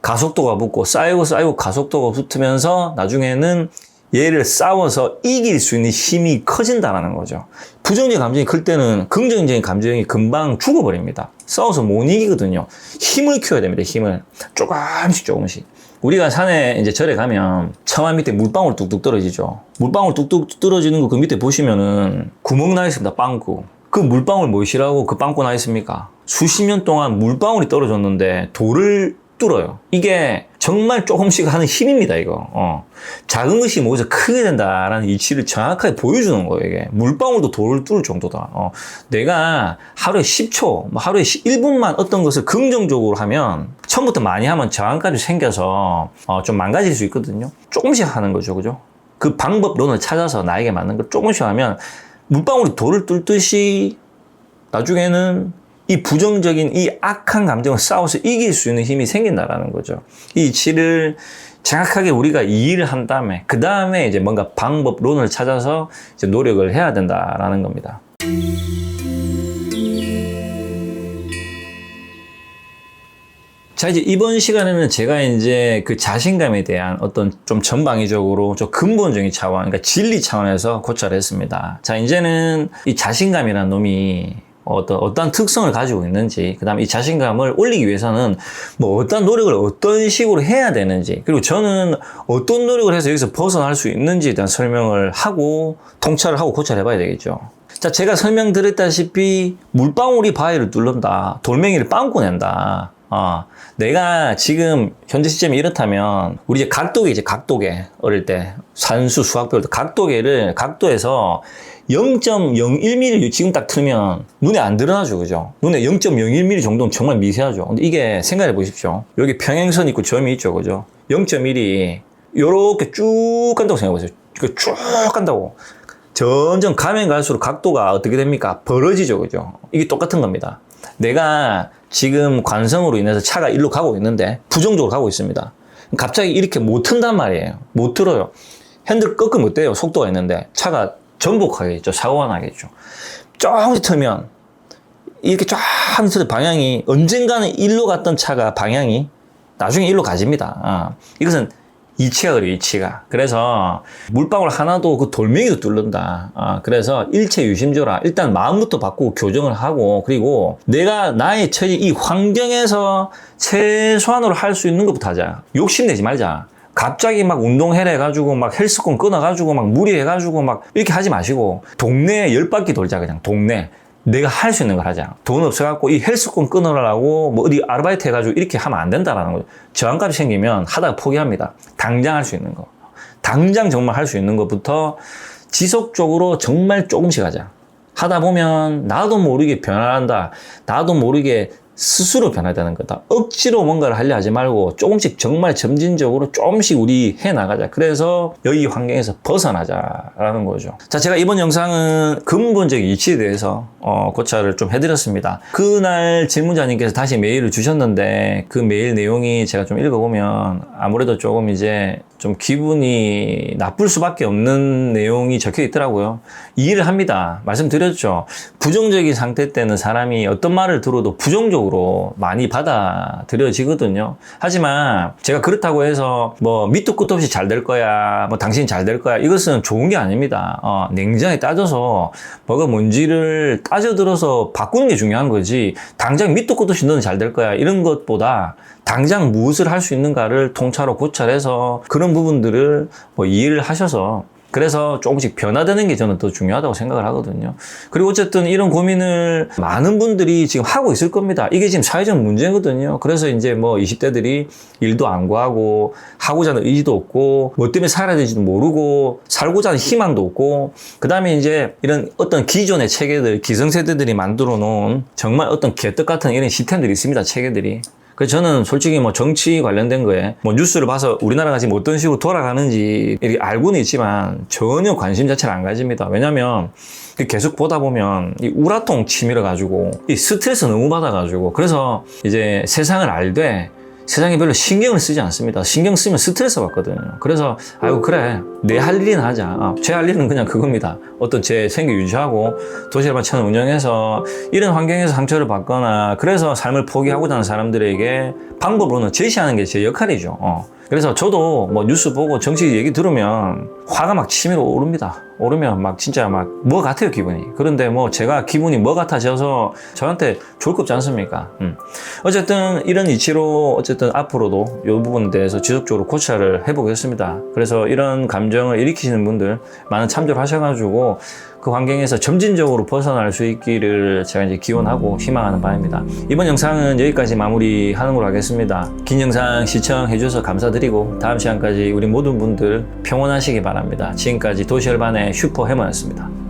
가속도가 붙고 쌓이고 가속도가 붙으면서 나중에는 얘를 싸워서 이길 수 있는 힘이 커진다는 거죠. 부정적인 감정이 클 때는 긍정적인 감정이 금방 죽어버립니다. 싸워서 못 이기거든요. 힘을 키워야 됩니다. 힘을. 조금씩. 우리가 산에 이제 절에 가면 처마 밑에 물방울 뚝뚝 떨어지죠. 물방울 뚝뚝 떨어지는 거 그 밑에 보시면은 구멍 나 있습니다. 빵꾸. 그 물방울 무엇이라고 그 빵꾸 나 있습니까? 수십 년 동안 물방울이 떨어졌는데 돌을 뚫어요. 이게 정말 조금씩 하는 힘입니다, 이거. 작은 것이 모여서 크게 된다라는 이치를 정확하게 보여주는 거예요, 이게. 물방울도 돌을 뚫을 정도다. 내가 하루에 10초, 하루에 1분만 어떤 것을 긍정적으로 하면, 처음부터 많이 하면 저항감이 생겨서, 좀 망가질 수 있거든요. 조금씩 하는 거죠, 그죠? 그 방법론을 찾아서 나에게 맞는 걸 조금씩 하면, 물방울이 돌을 뚫듯이, 나중에는 이 부정적인 이 악한 감정을 싸워서 이길 수 있는 힘이 생긴다라는 거죠. 이 이치를 정확하게 우리가 이해를 한 다음에 그 다음에 이제 뭔가 방법론을 찾아서 이제 노력을 해야 된다라는 겁니다. 자, 이제 이번 시간에는 제가 이제 그 자신감에 대한 어떤 좀 전방위적으로 좀 근본적인 차원, 그러니까 진리 차원에서 고찰을 했습니다. 자, 이제는 이 자신감이라는 놈이 어떤 특성을 가지고 있는지, 그 다음에 이 자신감을 올리기 위해서는 뭐 어떤 노력을 어떤 식으로 해야 되는지, 그리고 저는 어떤 노력을 해서 여기서 벗어날 수 있는지에 대한 설명을 하고 통찰을 하고 고찰해 봐야 되겠죠. 자, 제가 설명드렸다시피 물방울이 바위를 뚫는다, 돌멩이를 빵꾸 낸다. 내가 지금 현재 시점이 이렇다면 우리 이제 각도계 어릴 때 산수 수학 배울 때 각도에서 0.01mm 지금 딱 틀면 눈에 안 드러나죠, 그죠? 눈에 0.01mm 정도는 정말 미세하죠. 근데 이게 생각해 보십시오. 여기 평행선 있고 점이 있죠, 그죠? 0.1이 요렇게 쭉 간다고 생각해 보세요. 이거 쭉 간다고. 점점 가면 갈수록 각도가 어떻게 됩니까? 벌어지죠, 그죠? 이게 똑같은 겁니다. 내가 지금 관성으로 인해서 차가 일로 가고 있는데 부정적으로 가고 있습니다. 갑자기 이렇게 못 튼단 말이에요. 못 틀어요. 핸들 꺾으면 못 돼요. 속도가 있는데 전복하겠죠. 사고가 나겠죠. 조금씩 틀면 이렇게 쫙 하면서 방향이 언젠가는 일로 갔던 차가 방향이 나중에 일로 가집니다. 이것은 이치가 그래요, 이치가. 그래서 물방울 하나도 그 돌멩이도 뚫는다. 그래서 일체유심조라. 일단 마음부터 바꾸고 교정을 하고, 그리고 내가 나의 처지 이 환경에서 최소한으로 할 수 있는 것부터 하자. 욕심내지 말자. 갑자기 막 운동해라 해가지고 막 헬스권 끊어가지고 막 무리해가지고 막 이렇게 하지 마시고 동네에 10바퀴 돌자. 그냥 동네 내가 할 수 있는 걸 하자. 돈 없어갖고 이 헬스권 끊으라고 뭐 어디 아르바이트 해가지고 이렇게 하면 안 된다라는 거죠. 저항감이 생기면 하다가 포기합니다. 당장 할 수 있는 거, 당장 정말 할 수 있는 것부터 지속적으로 정말 조금씩 하자. 하다 보면 나도 모르게 변화한다. 나도 모르게 스스로 변화되는 거다. 억지로 뭔가를 하려 하지 말고 조금씩 정말 점진적으로 조금씩 우리 해나가자. 그래서 여기 환경에서 벗어나자라는 거죠. 자, 제가 이번 영상은 근본적 이치에 대해서 고찰을 좀 해드렸습니다. 그날 질문자님께서 다시 메일을 주셨는데 그 메일 내용이 제가 좀 읽어보면 아무래도 조금 이제 좀 기분이 나쁠 수밖에 없는 내용이 적혀 있더라고요. 이해를 합니다. 말씀드렸죠. 부정적인 상태 때는 사람이 어떤 말을 들어도 부정적으로 많이 받아들여지거든요. 하지만 제가 그렇다고 해서 뭐 밑도 끝도 없이 잘 될 거야, 뭐 당신이 잘 될 거야, 이것은 좋은 게 아닙니다. 냉정히 따져서 뭐가 뭔지를 따져들어서 바꾸는 게 중요한 거지, 당장 밑도 끝도 없이 너는 잘 될 거야 이런 것보다 당장 무엇을 할 수 있는가를 통찰로 고찰해서 그런 부분들을 뭐 이해를 하셔서 그래서 조금씩 변화되는 게 저는 더 중요하다고 생각을 하거든요. 그리고 어쨌든 이런 고민을 많은 분들이 지금 하고 있을 겁니다. 이게 지금 사회적 문제거든요. 그래서 이제 뭐 20대들이 일도 안 구하고 하고자 하는 의지도 없고 뭐 때문에 살아야 되는지도 모르고 살고자 하는 희망도 없고, 그 다음에 이제 이런 어떤 기존의 체계들, 기성세대들이 만들어 놓은 정말 어떤 개떡 같은 이런 시스템들이 있습니다. 체계들이. 그래서 저는 솔직히 뭐 정치 관련된 거에 뭐 뉴스를 봐서 우리나라가 지금 어떤 식으로 돌아가는지 이렇게 알고는 있지만 전혀 관심 자체를 안 가집니다. 왜냐면 계속 보다 보면 이 우라통 치밀어 가지고 이 스트레스 너무 받아 가지고, 그래서 이제 세상을 알되 세상에 별로 신경을 쓰지 않습니다. 신경 쓰면 스트레스 받거든요. 그래서 아이고 그래, 내 할 일이나 하자. 제 할 일은 그냥 그겁니다. 어떤 제 생계 유지하고 도시개발청 운영해서 이런 환경에서 상처를 받거나 그래서 삶을 포기하고자 하는 사람들에게 방법으로는 제시하는 게 제 역할이죠. 그래서 저도 뭐 뉴스 보고 정치 얘기 들으면 화가 막 치밀어 오릅니다. 오르면 막 진짜 막 뭐 같아요, 기분이. 그런데 뭐 제가 기분이 뭐 같아져서 저한테 좋을 것 없지 않습니까? 어쨌든 이런 이치로 어쨌든 앞으로도 이 부분에 대해서 지속적으로 고찰을 해보겠습니다. 그래서 이런 감정을 일으키시는 분들 많은 참조를 하셔가지고 그 환경에서 점진적으로 벗어날 수 있기를 제가 이제 기원하고 희망하는 바입니다. 이번 영상은 여기까지 마무리하는 걸로 하겠습니다. 긴 영상 시청해주셔서 감사드리고 다음 시간까지 우리 모든 분들 평온하시기 바랍니다. 지금까지 도시열반의 슈퍼해머였습니다.